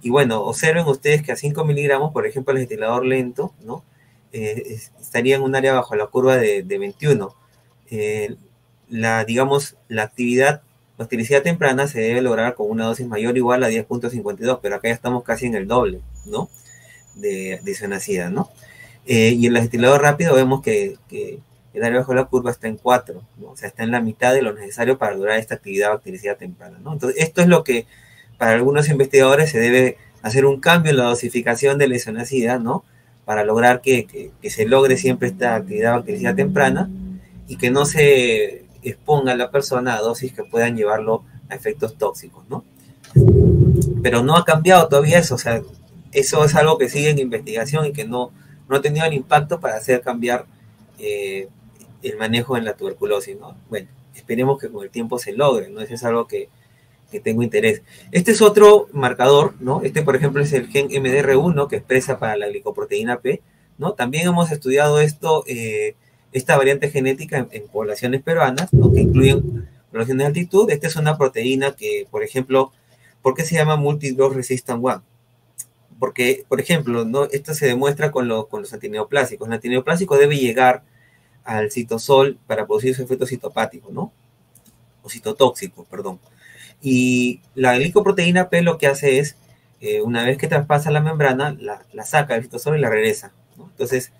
Y bueno, observen ustedes que a 5 miligramos, por ejemplo, el acetilador lento, ¿no?, estaría en un área bajo la curva de 21. Digamos, la actividad temprana se debe lograr con una dosis mayor o igual a 10.52, pero acá ya estamos casi en el doble, ¿no?, de isonacida, ¿no? Y el acetilador rápido vemos que el área bajo la curva está en 4, ¿no? O sea, está en la mitad de lo necesario para lograr esta actividad bactericida temprana, ¿no? Entonces, esto es lo que para algunos investigadores se debe hacer un cambio en la dosificación de la isonacida, ¿no?, para lograr que se logre siempre esta actividad bactericida temprana y que no se exponga a la persona a dosis que puedan llevarlo a efectos tóxicos, ¿no? Pero no ha cambiado todavía eso, o sea, eso es algo que sigue en investigación y que no ha tenido el impacto para hacer cambiar el manejo en la tuberculosis, ¿no? Bueno, esperemos que con el tiempo se logre, ¿no? Eso es algo que tengo interés. Este es otro marcador, ¿no? Este, por ejemplo, es el gen MDR1 que expresa para la glicoproteína P, ¿no? También hemos estudiado esta variante genética en poblaciones peruanas, ¿no?, que incluyen poblaciones de altitud. Esta es una proteína que, por ejemplo, ¿por qué se llama multi-growth resistant 1? Porque, por ejemplo, ¿no?, esto se demuestra con los antineoplásicos. El antineoplásico debe llegar al citosol para producir su efecto citopático, ¿no?, o citotóxico, perdón. Y la glicoproteína P lo que hace es, una vez que traspasa la membrana, la saca del citosol y la regresa, ¿no? Entonces,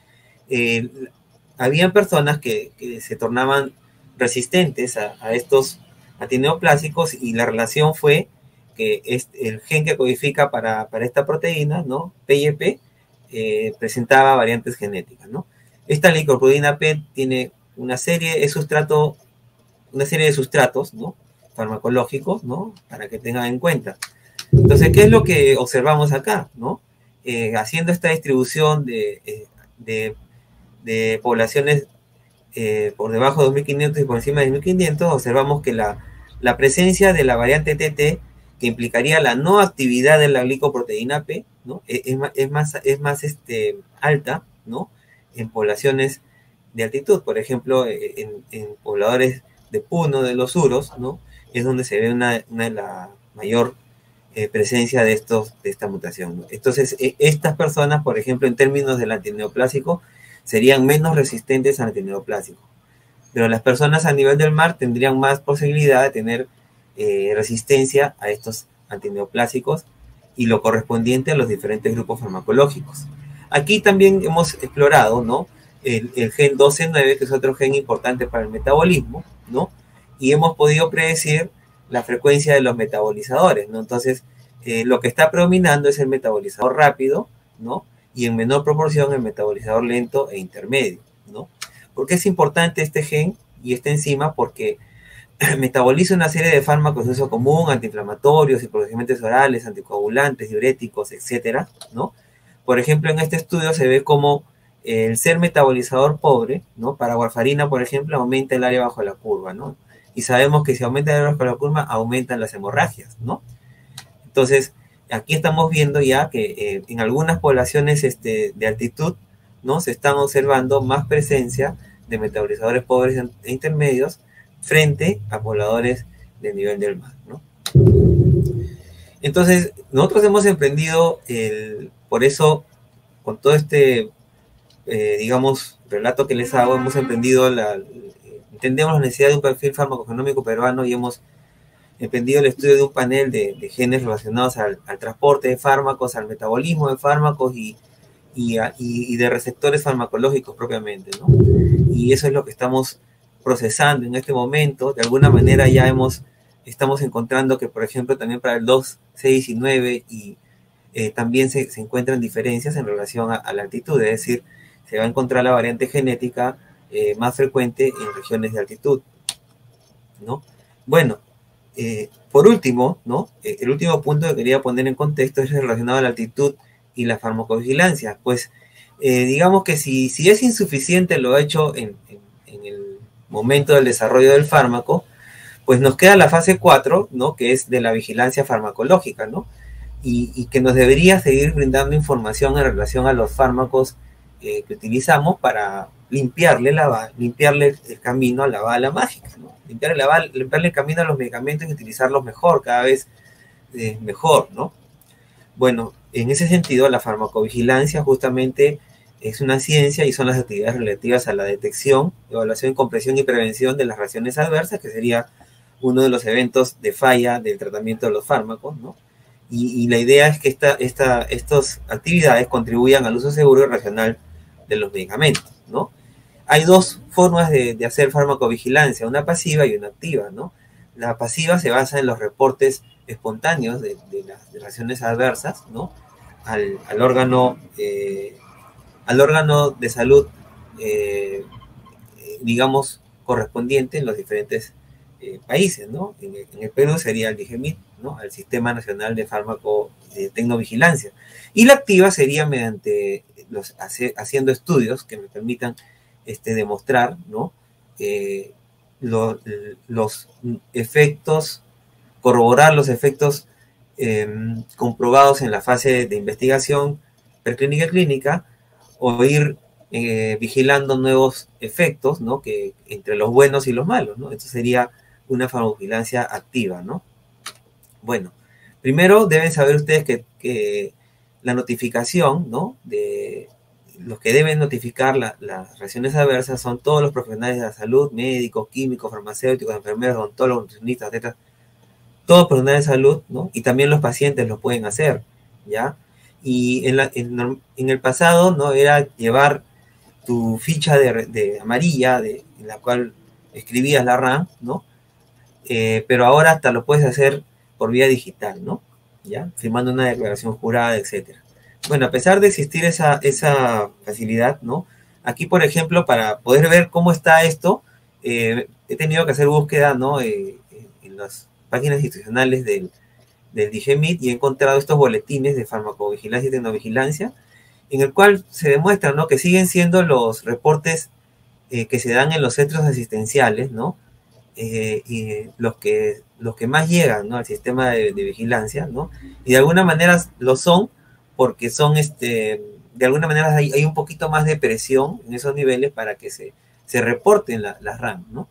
habían personas que se tornaban resistentes a estos antineoplásicos, y la relación fue que el gen que codifica para esta proteína, ¿no? PYP, presentaba variantes genéticas, ¿no? Esta glicoproteína P tiene una serie de sustratos, ¿no? Farmacológicos, ¿no? Para que tengan en cuenta. Entonces, ¿qué es lo que observamos acá, ¿no? Haciendo esta distribución de poblaciones por debajo de 2.500 y por encima de 1.500, observamos que la presencia de la variante TT, que implicaría la no actividad de la glicoproteína P, ¿no? Es más alta, ¿no? En poblaciones de altitud, por ejemplo, en pobladores de Puno, de los Uros, ¿no? Es donde se ve una de la mayor presencia de esta mutación, ¿no? Entonces, estas personas, por ejemplo, en términos del antineoplásico, serían menos resistentes al antineoplásico. Pero las personas a nivel del mar tendrían más posibilidad de tener resistencia a estos antineoplásicos, y lo correspondiente a los diferentes grupos farmacológicos. Aquí también hemos explorado, ¿no? El gen 12-9, que es otro gen importante para el metabolismo, ¿no? Y hemos podido predecir la frecuencia de los metabolizadores, ¿no? Entonces, lo que está predominando es el metabolizador rápido, ¿no? Y en menor proporción el metabolizador lento e intermedio, ¿no? ¿Por qué es importante este gen y esta enzima? Porque metaboliza una serie de fármacos de uso común, antiinflamatorios, procedimientos orales, anticoagulantes, diuréticos, etcétera, ¿no? Por ejemplo, en este estudio se ve cómo el ser metabolizador pobre, ¿no? Para warfarina, por ejemplo, aumenta el área bajo la curva, ¿no? Y sabemos que si aumenta el área bajo la curva, aumentan las hemorragias, ¿no? Entonces, aquí estamos viendo ya que en algunas poblaciones de altitud, ¿no? Se están observando más presencia de metabolizadores pobres e intermedios frente a pobladores de nivel del mar, ¿no? Entonces, nosotros hemos emprendido, por eso, con todo digamos, relato que les hago, hemos emprendido entendemos la necesidad de un perfil farmacogenómico peruano, y hemos emprendido el estudio de un panel de genes relacionados al transporte de fármacos, al metabolismo de fármacos y de receptores farmacológicos propiamente, ¿no? Y eso es lo que estamos procesando en este momento. De alguna manera ya estamos encontrando que, por ejemplo, también para el 2, 6 y 9 también se encuentran diferencias en relación a la altitud, es decir, se va a encontrar la variante genética más frecuente en regiones de altitud, ¿no? Bueno, por último, ¿no? El último punto que quería poner en contexto es relacionado a la altitud y la farmacovigilancia. Pues digamos que si es insuficiente lo hecho en el momento del desarrollo del fármaco, pues nos queda la fase 4, ¿no? Que es de la vigilancia farmacológica, ¿no? Y que nos debería seguir brindando información en relación a los fármacos que utilizamos para limpiarle el camino a la bala mágica, ¿no? Limpiarle el camino a los medicamentos y utilizarlos mejor, cada vez mejor, ¿no? Bueno, en ese sentido, la farmacovigilancia justamente es una ciencia y son las actividades relativas a la detección, evaluación, comprensión y prevención de las reacciones adversas, que sería uno de los eventos de falla del tratamiento de los fármacos, ¿no? Y la idea es que estas actividades contribuyan al uso seguro y racional de los medicamentos, ¿no? Hay dos formas de hacer farmacovigilancia, una pasiva y una activa, ¿no? La pasiva se basa en los reportes espontáneos de las reacciones adversas, ¿no? Al órgano de salud, digamos, correspondiente en los diferentes países, ¿no? En el Perú sería el DIGEMIT, ¿no? Al Sistema Nacional de Fármaco Tecnovigilancia. Y la activa sería mediante haciendo estudios que me permitan demostrar, ¿no? Los efectos, corroborar los efectos comprobados en la fase de investigación preclínica y clínica, o ir vigilando nuevos efectos, ¿no? Que entre los buenos y los malos, ¿no? Esto sería una farmacovigilancia activa, ¿no? Bueno, primero deben saber ustedes que la notificación, ¿no? De los que deben notificar las reacciones adversas son todos los profesionales de la salud, médicos, químicos, farmacéuticos, enfermeros, odontólogos, nutricionistas, etcétera, todo personal de salud, ¿no? Y también los pacientes lo pueden hacer, ¿ya? Y en el pasado, ¿no? Era llevar tu ficha de amarilla, en la cual escribías la RAM, ¿no? Pero ahora hasta lo puedes hacer por vía digital, ¿no? ¿Ya? Firmando una declaración jurada, etcétera. Bueno, a pesar de existir esa facilidad, ¿no? Aquí, por ejemplo, para poder ver cómo está esto, he tenido que hacer búsqueda, ¿no? En las páginas institucionales del DIGEMIT y he encontrado estos boletines de farmacovigilancia y tecnovigilancia, en el cual se demuestra, ¿no? Que siguen siendo los reportes que se dan en los centros asistenciales, ¿no? Y los que más llegan, ¿no? Al sistema de vigilancia, ¿no? Y de alguna manera lo son porque son, de alguna manera hay un poquito más de presión en esos niveles para que se reporten las RAM, ¿no?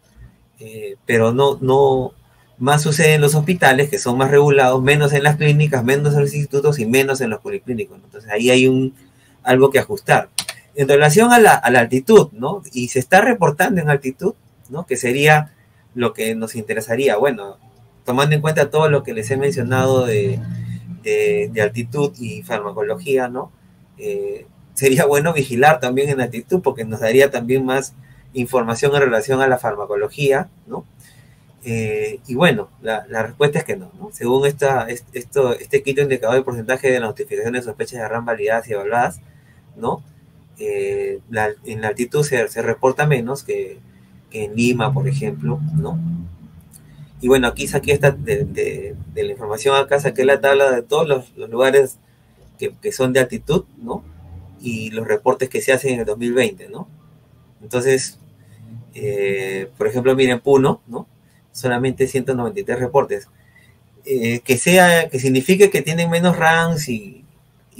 Pero no más sucede en los hospitales, que son más regulados, menos en las clínicas, menos en los institutos y menos en los policlínicos, ¿no? Entonces ahí hay algo que ajustar. En relación a la altitud, ¿no? Y se está reportando en altitud, ¿no? Que sería lo que nos interesaría. Bueno, tomando en cuenta todo lo que les he mencionado de altitud y farmacología, ¿no? Sería bueno vigilar también en altitud porque nos daría también más información en relación a la farmacología, ¿no? Y bueno, la respuesta es que no, ¿no? Según este quinto indicador de porcentaje de notificaciones de sospechas de RAM validadas y evaluadas, ¿no? En la altitud se reporta menos que en Lima, por ejemplo, ¿no? Y bueno, aquí saqué de la información acá, saqué la tabla de todos los lugares que son de altitud, ¿no? Y los reportes que se hacen en el 2020, ¿no? Entonces, por ejemplo, miren, Puno, ¿no? Solamente 193 reportes. Que signifique que tienen menos RANs y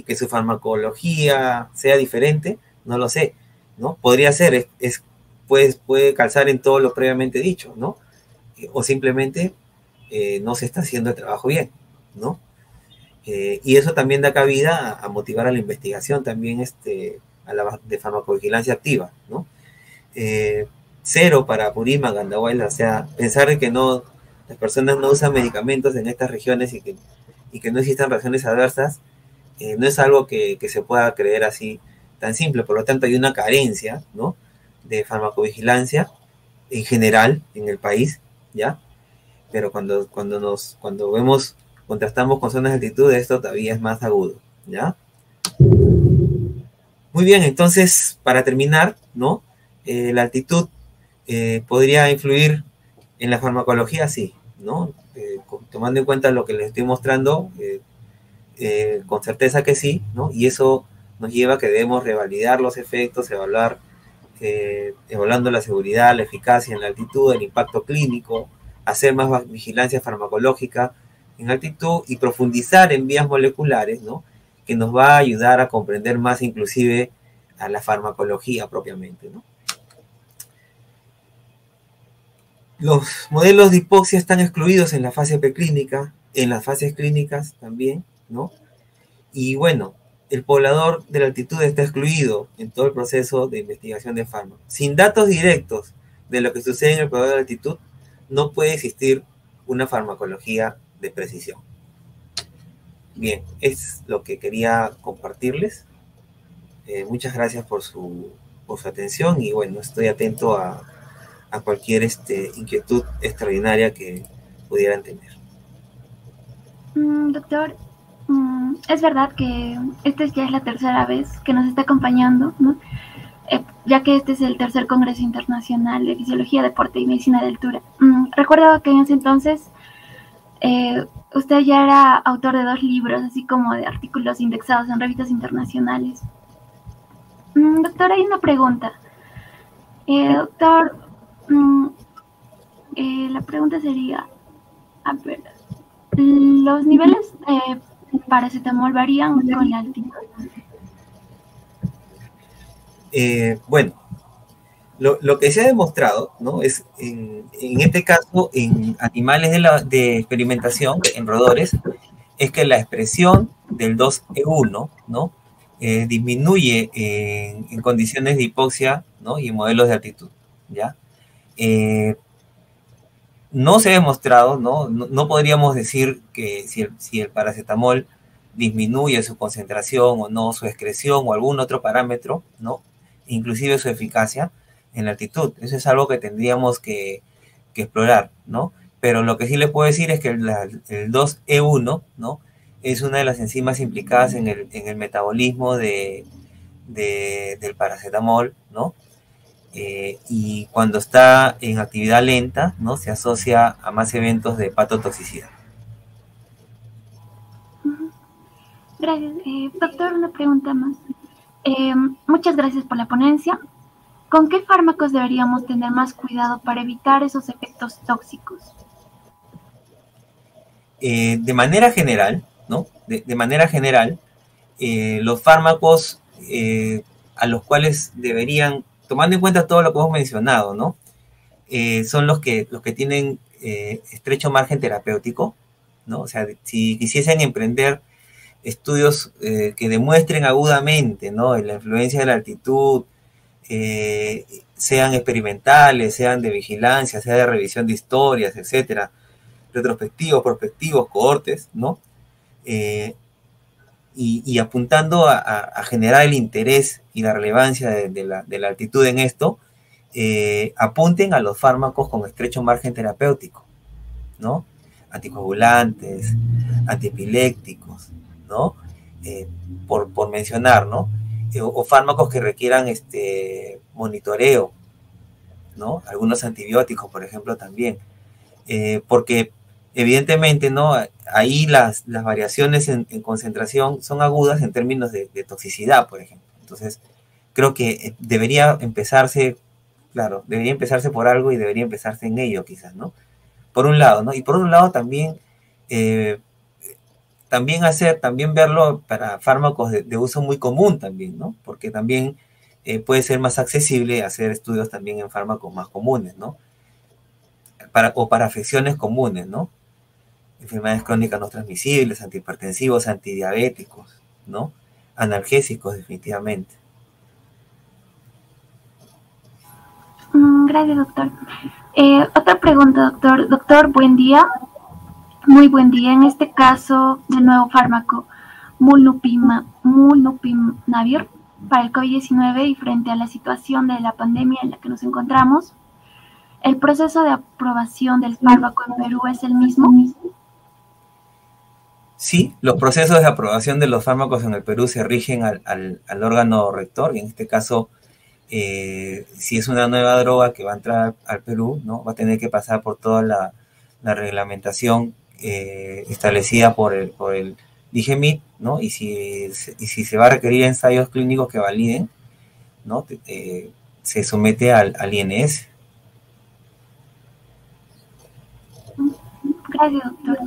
que su farmacología sea diferente, no lo sé, ¿no? Podría ser, puede calzar en todo lo previamente dicho, ¿no? O simplemente no se está haciendo el trabajo bien, ¿no? Y eso también da cabida a motivar a la investigación también de farmacovigilancia activa, ¿no? Cero para Purímac, Andahuaylas, o sea, pensar en que las personas no usan medicamentos en estas regiones y que no existan reacciones adversas, no es algo que se pueda creer así tan simple. Por lo tanto, hay una carencia, ¿no? De farmacovigilancia en general en el país, ¿ya? Pero cuando contrastamos con zonas de altitud, esto todavía es más agudo, ¿ya? Muy bien, entonces, para terminar, ¿no? La altitud podría influir en la farmacología, sí, ¿no? Tomando en cuenta lo que les estoy mostrando, con certeza que sí, ¿no? Y eso nos lleva a que debemos revalidar los efectos, evaluando la seguridad, la eficacia en la altitud, el impacto clínico, hacer más vigilancia farmacológica en altitud y profundizar en vías moleculares, ¿no? Que nos va a ayudar a comprender más inclusive a la farmacología propiamente, ¿no? Los modelos de hipoxia están excluidos en la fase preclínica, en las fases clínicas también, ¿no? Y bueno, el poblador de la altitud está excluido en todo el proceso de investigación de fármacos. Sin datos directos de lo que sucede en el poblador de la altitud, no puede existir una farmacología de precisión. Bien, es lo que quería compartirles. Muchas gracias por su atención y bueno, estoy atento a cualquier inquietud extraordinaria que pudieran tener. Doctor, es verdad que esta ya es la tercera vez que nos está acompañando, ¿no? Ya que este es el tercer Congreso Internacional de Fisiología, Deporte y Medicina de Altura. Recuerdo que en ese entonces usted ya era autor de 2 libros, así como de artículos indexados en revistas internacionales. Doctor, hay una pregunta. Doctor, la pregunta sería, a ver, ¿los niveles de paracetamol varían con la altitud? Bueno, lo que se ha demostrado, ¿no? Es en este caso, en animales de experimentación, en roedores, es que la expresión del 2E1, ¿no? Disminuye en condiciones de hipoxia, ¿no? Y en modelos de altitud, ¿ya? no se ha demostrado, no podríamos decir que si el paracetamol disminuye su concentración o no, su excreción o algún otro parámetro, ¿no? Inclusive su eficacia en la altitud. Eso es algo que tendríamos que explorar, ¿no? Pero lo que sí les puedo decir es que el 2E1, ¿no? Es una de las enzimas implicadas en el metabolismo del paracetamol, ¿no? Y cuando está en actividad lenta, ¿no? Se asocia a más eventos de hepatotoxicidad. Gracias. Doctor, una pregunta más. Muchas gracias por la ponencia. ¿Con qué fármacos deberíamos tener más cuidado para evitar esos efectos tóxicos? De manera general, ¿no? De manera general, los fármacos a los cuales deberían, tomando en cuenta todo lo que hemos mencionado, ¿no? Son los que tienen estrecho margen terapéutico, ¿no? O sea, si quisiesen emprender estudios que demuestren agudamente, ¿no? La influencia de la altitud, sean experimentales, sean de vigilancia, sea de revisión de historias, etcétera, retrospectivos, prospectivos, cohortes, ¿no? Y apuntando a generar el interés y la relevancia de la altitud en esto, apunten a los fármacos con estrecho margen terapéutico, ¿no? Anticoagulantes, antiepilépticos, ¿no? Por mencionar, ¿no? O fármacos que requieran monitoreo, ¿no? Algunos antibióticos, por ejemplo, también. Porque evidentemente, ¿no? Ahí las variaciones en concentración son agudas en términos de toxicidad, por ejemplo. Entonces, creo que debería empezarse por algo y debería empezarse en ello, quizás, ¿no? Por un lado, ¿no? Y por otro lado también, también verlo para fármacos de uso muy común también, ¿no? Porque también puede ser más accesible hacer estudios también en fármacos más comunes, ¿no? Para afecciones comunes, ¿no? Enfermedades crónicas no transmisibles, antihipertensivos, antidiabéticos, ¿no? Analgésicos, definitivamente. Gracias, doctor. Otra pregunta, doctor. Doctor, buen día. Muy buen día. En este caso, de nuevo fármaco, molnupiravir para el COVID-19 y frente a la situación de la pandemia en la que nos encontramos, ¿el proceso de aprobación del fármaco en Perú es el mismo? Sí, los procesos de aprobación de los fármacos en el Perú se rigen al órgano rector, y en este caso, si es una nueva droga que va a entrar al Perú, ¿no? Va a tener que pasar por toda la reglamentación establecida por el DIGEMIT, ¿no? Y si se va a requerir ensayos clínicos que validen, ¿no? Se somete al INS. Gracias, doctor.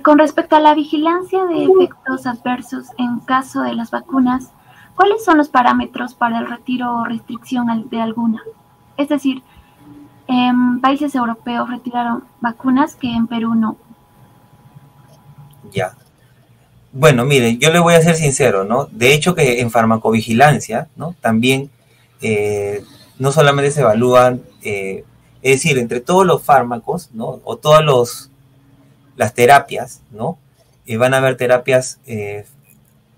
Con respecto a la vigilancia de efectos adversos en caso de las vacunas, ¿cuáles son los parámetros para el retiro o restricción de alguna? Es decir, en países europeos retiraron vacunas que en Perú no. Ya. Bueno, mire, yo le voy a ser sincero, ¿no? De hecho que en farmacovigilancia, ¿no? También no solamente se evalúan, es decir, entre todos los fármacos, ¿no? O todas las terapias, ¿no? Van a haber terapias,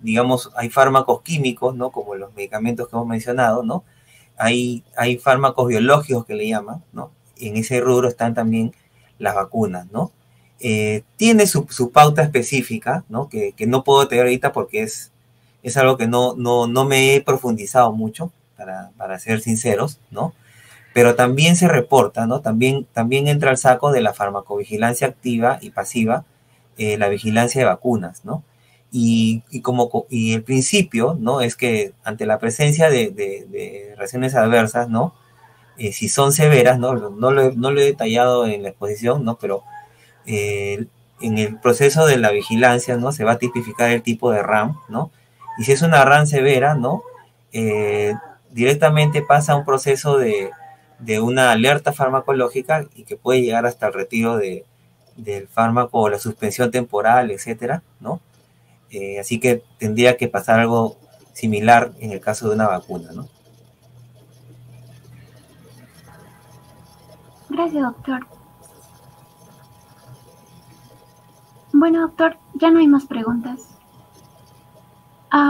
digamos, hay fármacos químicos, ¿no? Como los medicamentos que hemos mencionado, ¿no? Hay fármacos biológicos que le llaman, ¿no? Y en ese rubro están también las vacunas, ¿no? Tiene su pauta específica, ¿no? Que no puedo tener ahorita porque es algo que no me he profundizado mucho, para ser sinceros, ¿no? Pero también se reporta, ¿no? También entra al saco de la farmacovigilancia activa y pasiva, la vigilancia de vacunas, ¿no? Y el principio, ¿no? Es que ante la presencia de reacciones adversas, ¿no? Si son severas, ¿no? No lo he detallado en la exposición, ¿no? Pero en el proceso de la vigilancia, ¿no? Se va a tipificar el tipo de RAM, ¿no? Y si es una RAM severa, ¿no? Directamente pasa a un proceso de una alerta farmacológica y que puede llegar hasta el retiro del fármaco o la suspensión temporal, etcétera, ¿no? Así que tendría que pasar algo similar en el caso de una vacuna, ¿no? Gracias, doctor. Bueno, doctor, ya no hay más preguntas.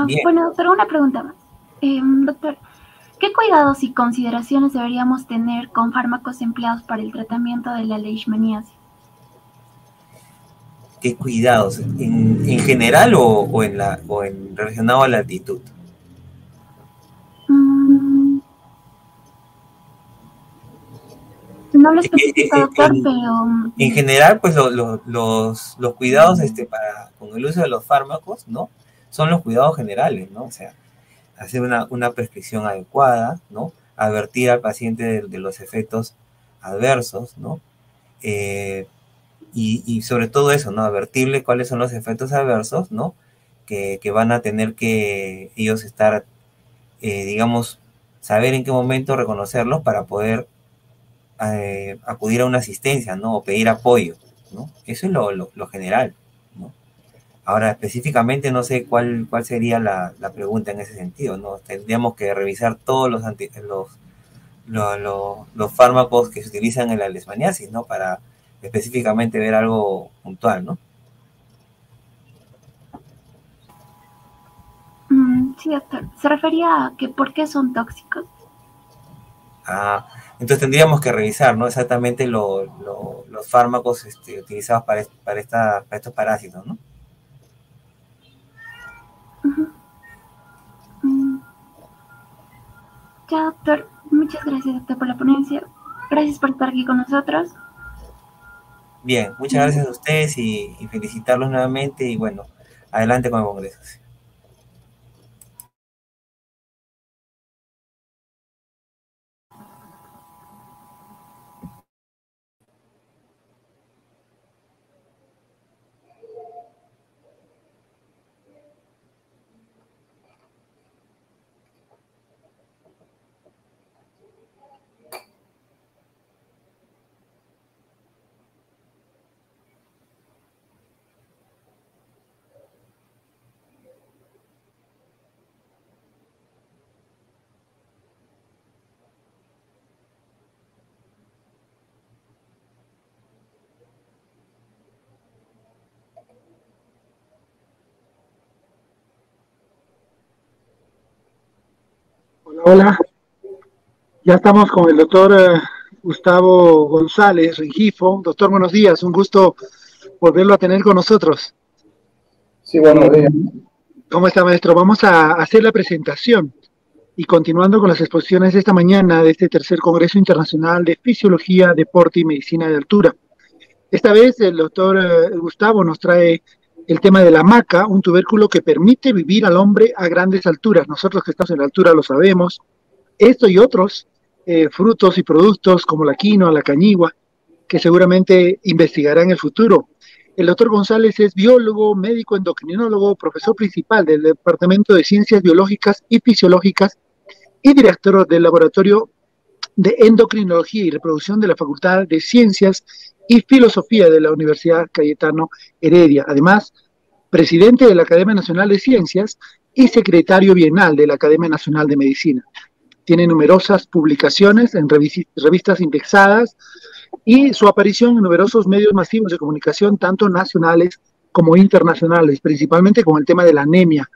Bien. Bueno, doctor, una pregunta más. Doctor, ¿qué cuidados y consideraciones deberíamos tener con fármacos empleados para el tratamiento de la leishmaniasis? ¿Qué cuidados? ¿En general o en relacionado a la altitud? Mm, no lo especifica, doctor, En, pero en general, pues los cuidados con el uso de los fármacos, ¿no? Son los cuidados generales, ¿no? O sea, hacer una prescripción adecuada, ¿no? Advertir al paciente de los efectos adversos, ¿no? Eh, y sobre todo eso, ¿no? Advertirle cuáles son los efectos adversos, ¿no? Que van a tener que ellos estar, digamos, saber en qué momento reconocerlos para poder acudir a una asistencia, ¿no? O pedir apoyo, ¿no? Eso es lo general, ¿no? Ahora, específicamente no sé cuál sería la pregunta en ese sentido, ¿no? Tendríamos que revisar todos los fármacos que se utilizan en la leishmaniasis, ¿no? Para específicamente ver algo puntual, ¿no? sí, doctor. Se refería a que por qué son tóxicos. Ah, entonces tendríamos que revisar, ¿no? Exactamente los fármacos utilizados para estos parásitos, ¿no? Ujú. Mm, ya, doctor. Muchas gracias, doctor, por la ponencia. Gracias por estar aquí con nosotros. Bien, muchas Y gracias a ustedes y felicitarlos nuevamente y bueno, adelante con el Congreso. Hola, hola. Ya estamos con el doctor Gustavo González Rengifo. Doctor, buenos días. Un gusto volverlo a tener con nosotros. Sí, buenos días. ¿Cómo está, maestro? Vamos a hacer la presentación y continuando con las exposiciones de esta mañana de este tercer Congreso Internacional de Fisiología, Deporte y Medicina de Altura. Esta vez el doctor Gustavo nos trae el tema de la maca, un tubérculo que permite vivir al hombre a grandes alturas. Nosotros que estamos en la altura lo sabemos. Esto y otros frutos y productos como la quinoa, la cañigua, que seguramente investigará en el futuro. El doctor González es biólogo, médico endocrinólogo, profesor principal del Departamento de Ciencias Biológicas y Fisiológicas y director del Laboratorio de Endocrinología y Reproducción de la Facultad de Ciencias y Filosofía de la Universidad Cayetano Heredia. Además, presidente de la Academia Nacional de Ciencias y secretario bienal de la Academia Nacional de Medicina. Tiene numerosas publicaciones en revistas indexadas y su aparición en numerosos medios masivos de comunicación, tanto nacionales como internacionales, principalmente con el tema de la anemia,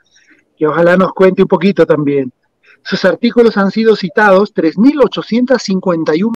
que ojalá nos cuente un poquito también. Sus artículos han sido citados 3.851